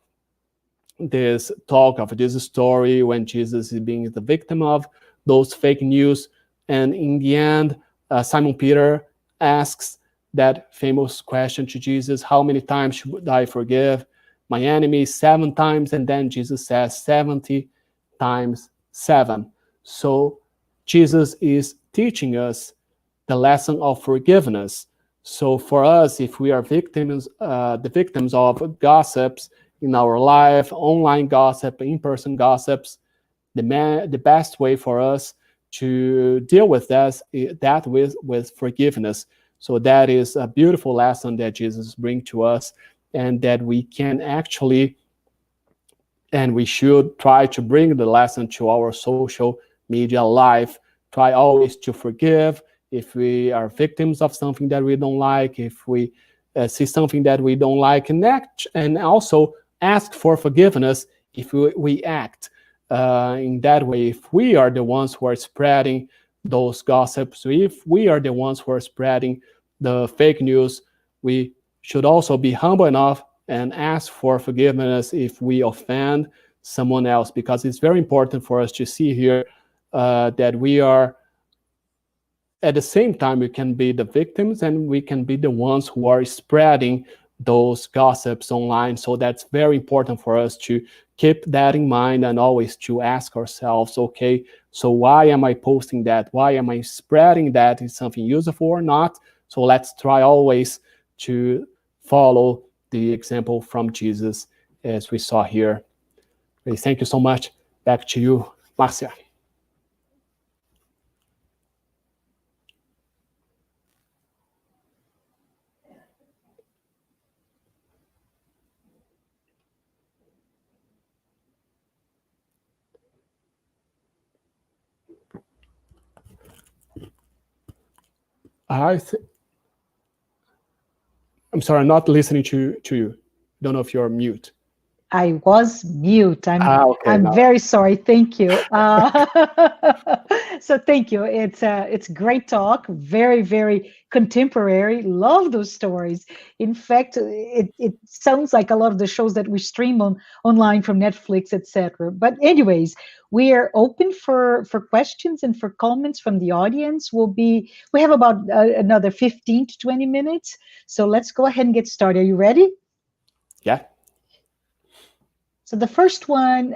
this talk, of this story, when Jesus is being the victim of those fake news, and in the end, Simon Peter asks that famous question to Jesus, "How many times should I forgive my enemies? 7 times?" And then Jesus says 70 times 7. So Jesus is teaching us the lesson of forgiveness. So for us, if we are victims, the victims of gossips in our life, online gossip, in-person gossips, the best way for us to deal with that with forgiveness, So that is a beautiful lesson that Jesus brings to us, and that we can actually, and we should try to bring the lesson to our social media life. Try always to forgive if we are victims of something that we don't like, if we see something that we don't like, and also ask for forgiveness if we act in that way. If we are the ones who are spreading those gossips, if we are the ones who are spreading the fake news, we should also be humble enough and ask for forgiveness if we offend someone else, because it's very important for us to see here that we are, at the same time, we can be the victims and we can be the ones who are spreading those gossips online. So that's very important for us to keep that in mind, and always to ask ourselves, okay, so why am I posting that? Why am I spreading that? Is something useful or not? So let's try always to follow the example from Jesus, as we saw here. Okay, thank you so much. Back to you, Marcia. I'm sorry, I'm not listening to you. Don't know if you're mute. I was mute. Okay, I'm now. very sorry. Thank you. So thank you. It's great talk. Very very contemporary. Love those stories. In fact, it sounds like a lot of the shows that we stream online from Netflix, etc. But anyways, we are open for questions and for comments from the audience. We have about another 15 to 20 minutes. So let's go ahead and get started. Are you ready? Yeah. So the first one,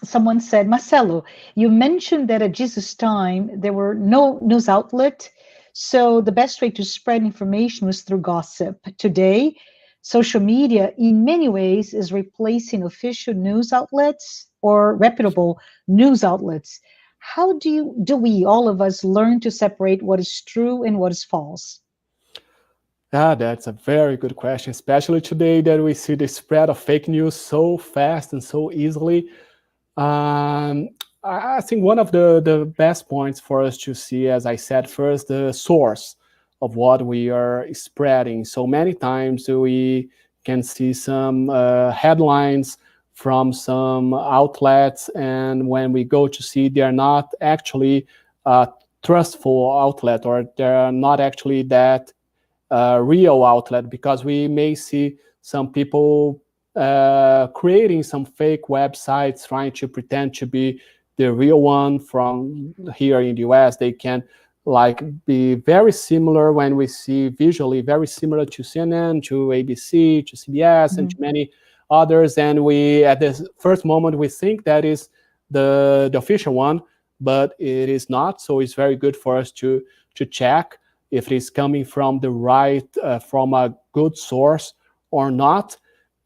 someone said, Marcelo, you mentioned that at Jesus' time, there were no news outlet. So the best way to spread information was through gossip. Today, social media, in many ways, is replacing official news outlets or reputable news outlets. How do we, all of us, learn to separate what is true and what is false? That's a very good question, especially today that we see the spread of fake news so fast and so easily. Um, I think one of the best points for us to see, as I said first, the source of what we are spreading. So many times we can see some headlines from some outlets, and when we go to see, they are not actually a trustful outlet, or they're not actually that real outlet, because we may see some people creating some fake websites trying to pretend to be the real one. From here in the US, they can like be very similar, when we see visually very similar to CNN, to ABC, to CBS, and to many others, and we at this first moment we think that is the official one, but it is not. So it's very good for us to check if it is coming from the right, from a good source or not.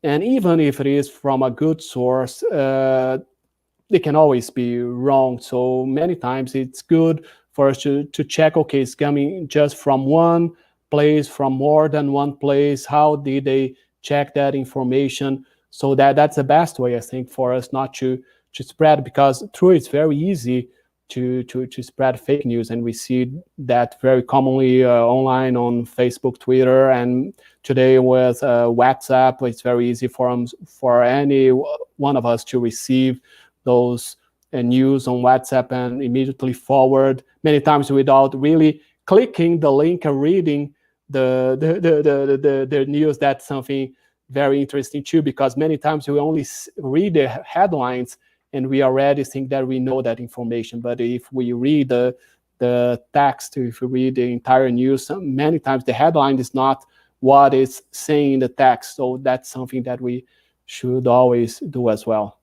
And even if it is from a good source, it can always be wrong. So many times it's good for us to check, okay, it's coming just from one place, from more than one place. How did they check that information? So that's the best way, I think, for us not to spread, because through it's very easy to spread fake news, and we see that very commonly online on Facebook, Twitter, and today with WhatsApp. It's very easy for any one of us to receive those news on WhatsApp and immediately forward, many times without really clicking the link and reading the news. That's something very interesting too, because many times we only read the headlines and we already think that we know that information. But if we read the text, if we read the entire news, many times the headline is not what is saying in the text. So that's something that we should always do as well.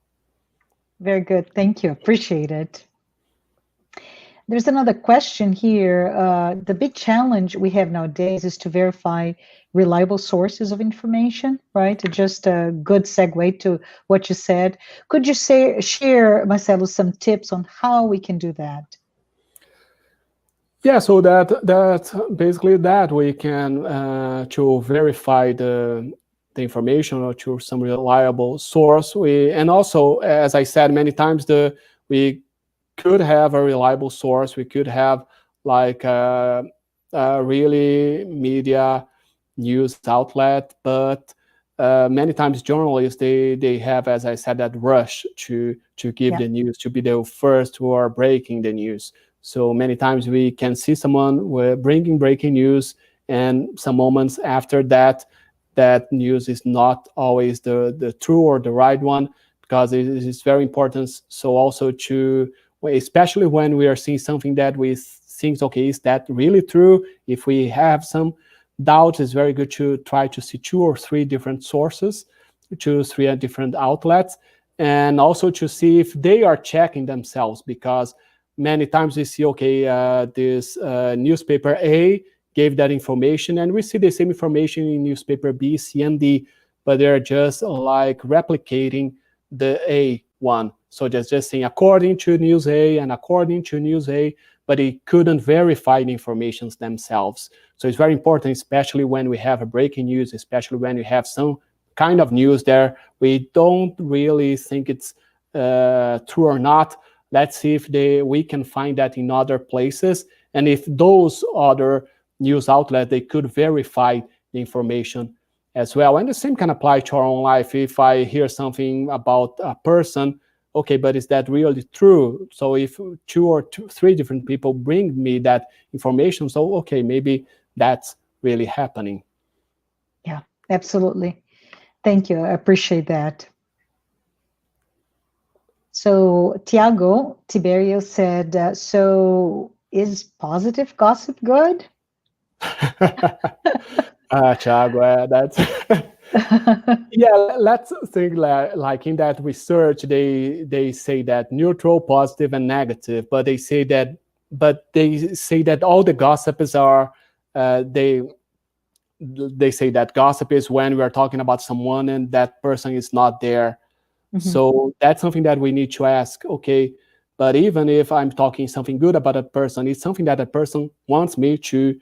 Very good. Thank you. Appreciate it. There's another question here. The big challenge we have nowadays is to verify reliable sources of information, right? Just a good segue to what you said. Could you share, Marcelo, some tips on how we can do that? Yeah, so that basically that we can to verify the information or to some reliable source. We and also, as I said many times, we could have a reliable source. We could have like a really media news outlet, but many times journalists they have, as I said, that rush to give Yeah, the news, to be the first who are breaking the news. So many times we can see someone bringing breaking news, and some moments after that, that news is not always the true or the right one, because it is very important. So also to, especially when we are seeing something that we think, okay, is that really true? If we have some doubt, it's very good to try to see two or three different sources, choose three different outlets, and also to see if they are checking themselves, because many times we see, okay, this newspaper A gave that information, and we see the same information in newspaper B, C, and D, but they're just like replicating the A one. So just saying according to news A and according to news A, but they couldn't verify the information themselves. So it's very important, especially when we have a breaking news, especially when we have some kind of news there we don't really think it's true or not. Let's see if we can find that in other places, and if those other news outlets they could verify the information as well. And the same can apply to our own life. If I hear something about a person, okay, but is that really true? So if three different people bring me that information, so okay, maybe that's really happening. yeah, absolutely. Thank you. I appreciate that. So Tiago Tiberio said, so is positive gossip good? Thiago, that's yeah. Let's think like in that research, they say that neutral, positive, and negative, but they say that all the gossips are they say that gossip is when we are talking about someone and that person is not there. Mhm. So that's something that we need to ask. Okay, but even if I'm talking something good about a person, it's something that a person wants me to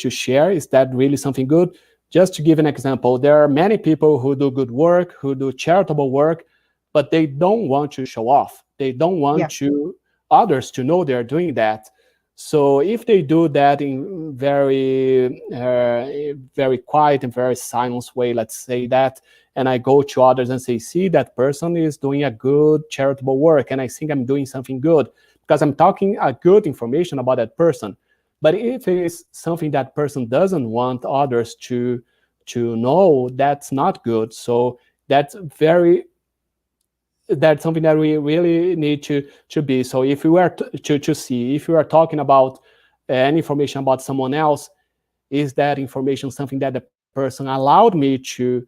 share. Is that really something good? Just to give an example, there are many people who do good work, who do charitable work, but they don't want to show off. They don't want Yeah, to others to know they're doing that. So if they do that in very quiet and very silent way, let's say that, and I go to others and say, see, that person is doing a good charitable work, and I think I'm doing something good because I'm talking a good information about that person. But if it is something that person doesn't want others to know, that's not good. So that's very that's something that we really need to be. So if we were to see if we are talking about any information about someone else, is that information something that the person allowed me to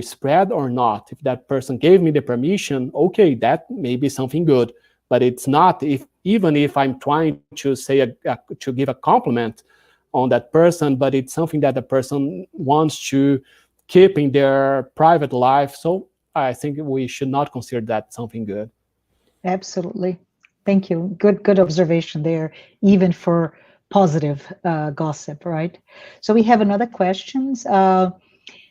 spread or not? If that person gave me the permission, okay, that may be something good. But it's not, if even if I'm trying to say to give a compliment on that person, but it's something that the person wants to keep in their private life. So I think we should not consider that something good. absolutely. Thank you. Good observation there, even for positive gossip, right? So we have another questions.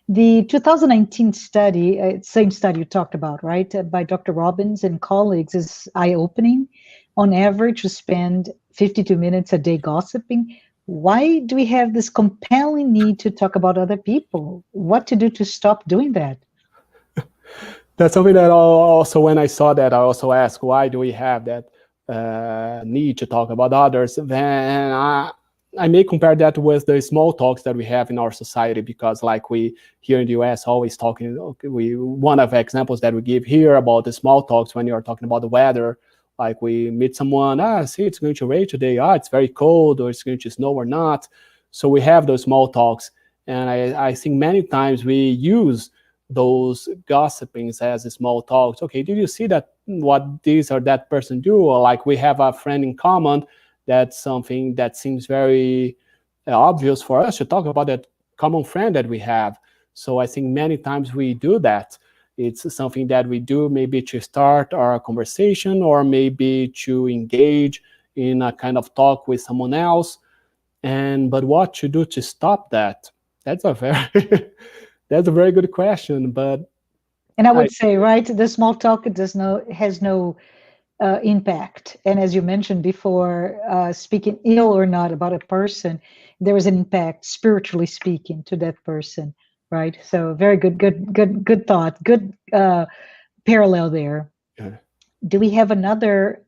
The 2019 study, same study you talked about, right, by Dr. Robbins and colleagues, is eye-opening. On average, we spend 52 minutes a day gossiping. Why do we have this compelling need to talk about other people? What to do to stop doing that? That's something that also, when I saw that, I also asked, why do we have that need to talk about others? Then I may compare that with the small talks that we have in our society, because like we here in the US always talking, okay, one of the examples that we give here about the small talks when you're talking about the weather, like we meet someone, see, it's going to rain today, it's very cold, or it's going to snow or not. So we have those small talks, and I think many times we use those gossipings as small talks. Okay, did you see that what this or that person do? Or like we have a friend in common, that's something that seems very obvious for us to talk about, that common friend that we have. So I think many times we do that. It's something that we do maybe to start our conversation, or maybe to engage in a kind of talk with someone else, but what to do to stop that? That's a very that's a very good question. But And I I would say, right, the small talk has no impact. And as you mentioned before, speaking ill or not about a person, there is an impact, spiritually speaking, to that person, right? So very good thought, good parallel there. yeah. Do we have another?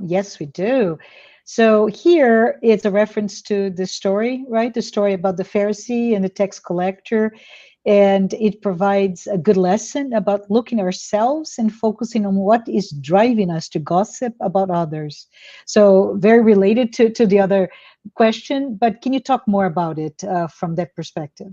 Yes, we do. So here it's a reference to the story, right? The story about the Pharisee and the tax collector. And it provides a good lesson about looking ourselves and focusing on what is driving us to gossip about others. So very related to the other question, but can you talk more about it from that perspective?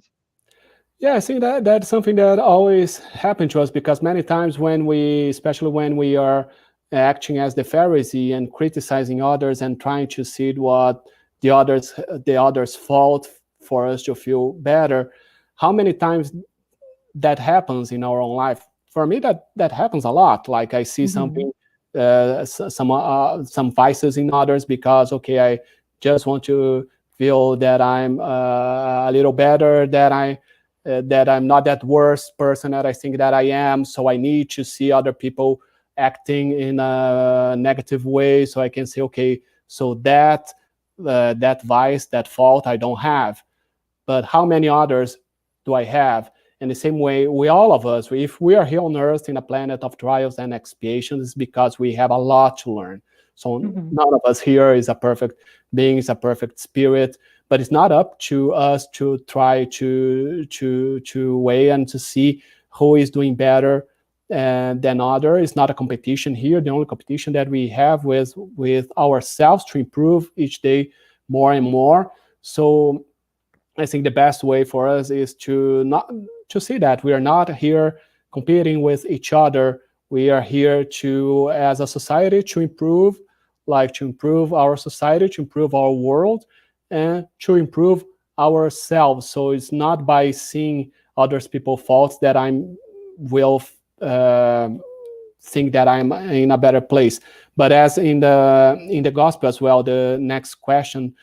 Yeah, I think that that's something that always happened to us, because many times when we, especially when we are acting as the Pharisee and criticizing others and trying to see what the others fault for us to feel better, how many times that happens in our own life? For me, that happens a lot. Like I see Mm-hmm. something, some vices in others, because okay, I just want to feel that I'm a little better, that I'm not that worst person that I think that I am. So I need to see other people acting in a negative way, so I can say, okay, so that vice, that fault, I don't have. But how many others do I have? In the same way, all of us, if we are here on earth in a planet of trials and expiations, it's because we have a lot to learn. So Mm-hmm. none of us here is a perfect being, is a perfect spirit, but it's not up to us to try to weigh and to see who is doing better than other. It's not a competition here. The only competition that we have with ourselves to improve each day more and more. So I think the best way for us is to not to see that we are not here competing with each other. We are here to, as a society, to improve, like to improve our society, to improve our world, and to improve ourselves. So it's not by seeing others people's faults that I'm will uh, think that I'm in a better place. But as in the gospel as well, the next question,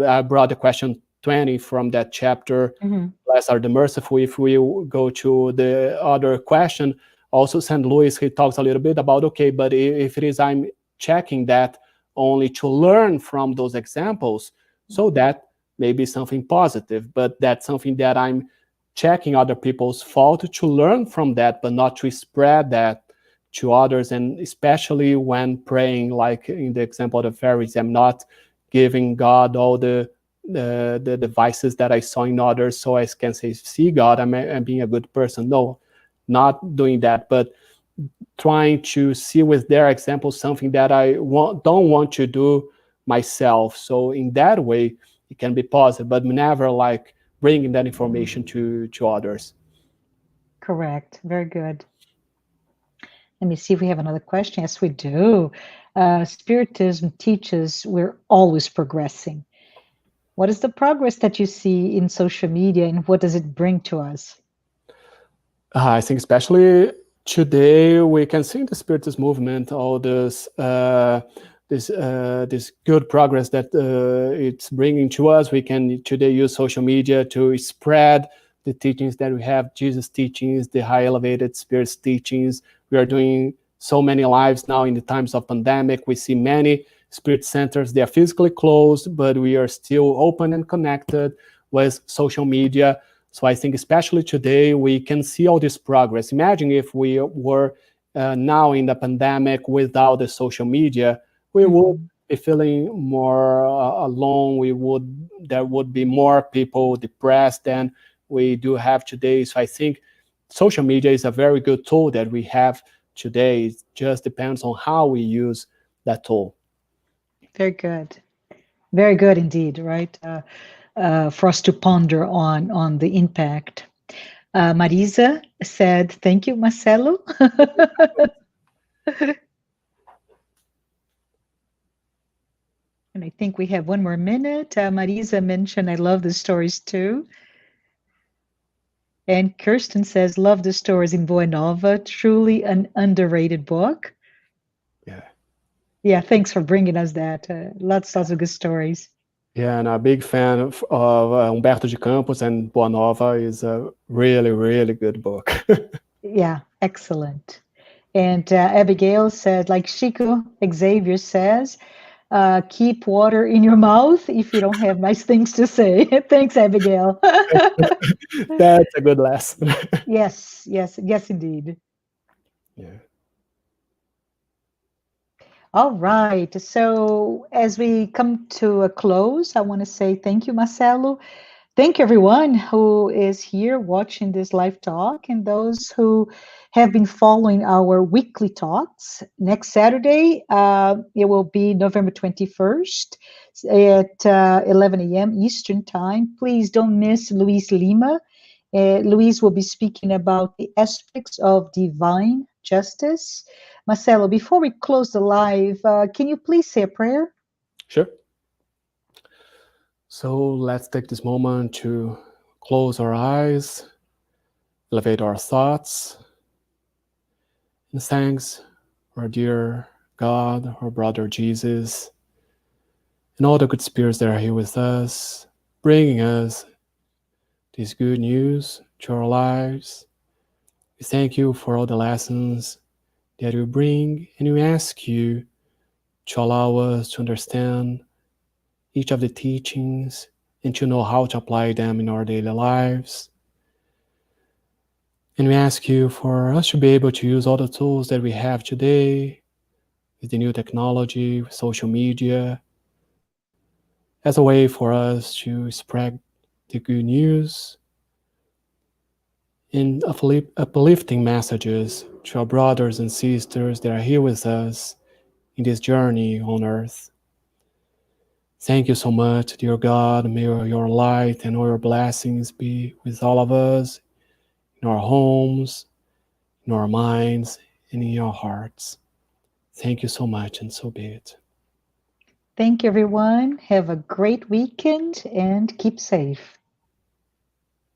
I brought the question 20 from that chapter, Mm-hmm. blessed are the merciful. If we go to the other question, also St. Louis, he talks a little bit about, okay, but if it is I'm checking that only to learn from those examples, so that may be something positive, but that's something that I'm checking other people's fault to learn from that, but not to spread that to others. And especially when praying, like in the example of the Pharisees, I'm not giving God all the devices that I saw in others, so I can say, see God, I'm being a good person. No, not doing that, but trying to see with their example something that don't want to do myself. So in that way, it can be positive, but never like bringing that information to others. Correct. Very good. Let me see if we have another question. Yes, we do. Spiritism teaches we're always progressing. What is the progress that you see in social media and what does it bring to us? I think especially today we can see in the Spiritist movement all this good progress that it's bringing to us. We can today use social media to spread the teachings that we have, Jesus teachings, the high elevated Spirit's teachings. We are doing so many lives now in the times of pandemic. We see many Spirit centers, they are physically closed, but we are still open and connected with social media. So I think especially today, we can see all this progress. Imagine if we were now in the pandemic without the social media, we would Mhm. be feeling more alone. There would be more people depressed than we do have today. So I think social media is a very good tool that we have today. It just depends on how we use that tool. Very good. Very good indeed, right? For us to ponder on the impact. Marisa said, thank you, Marcelo. And I think we have one more minute. Marisa mentioned, I love the stories too. And Kirsten says, love the stories in Boa Nova. Truly an underrated book. Yeah. Yeah, thanks for bringing us that. Lots of good stories. Yeah, and a big fan of Humberto de Campos, and Boa Nova is a really, really good book. Yeah, excellent. And Abigail said, like Chico Xavier says, keep water in your mouth if you don't have nice things to say. Thanks, Abigail. That's a good lesson. Yes, yes, yes, indeed. Yeah. All right. So as we come to a close, I want to say thank you, Marcelo. Thank everyone who is here watching this live talk and those who have been following our weekly talks. Next Saturday, it will be November 21st at 11 a.m. Eastern Time. Please don't miss Luis Lima. Luis will be speaking about the aspects of divine justice. Marcelo, before we close the live, can you please say a prayer? Sure. So let's take this moment to close our eyes, elevate our thoughts, and thanks our dear God, our brother Jesus, and all the good spirits that are here with us, bringing us this good news to our lives. We thank you for all the lessons that you bring, and we ask you to allow us to understand each of the teachings and to know how to apply them in our daily lives. And we ask you for us to be able to use all the tools that we have today with the new technology, with social media, as a way for us to spread the good news and uplifting messages to our brothers and sisters that are here with us in this journey on earth. Thank you so much, dear God. May your light and all your blessings be with all of us in our homes, in our minds, and in our hearts. Thank you so much, and so be it. Thank you, everyone. Have a great weekend and keep safe.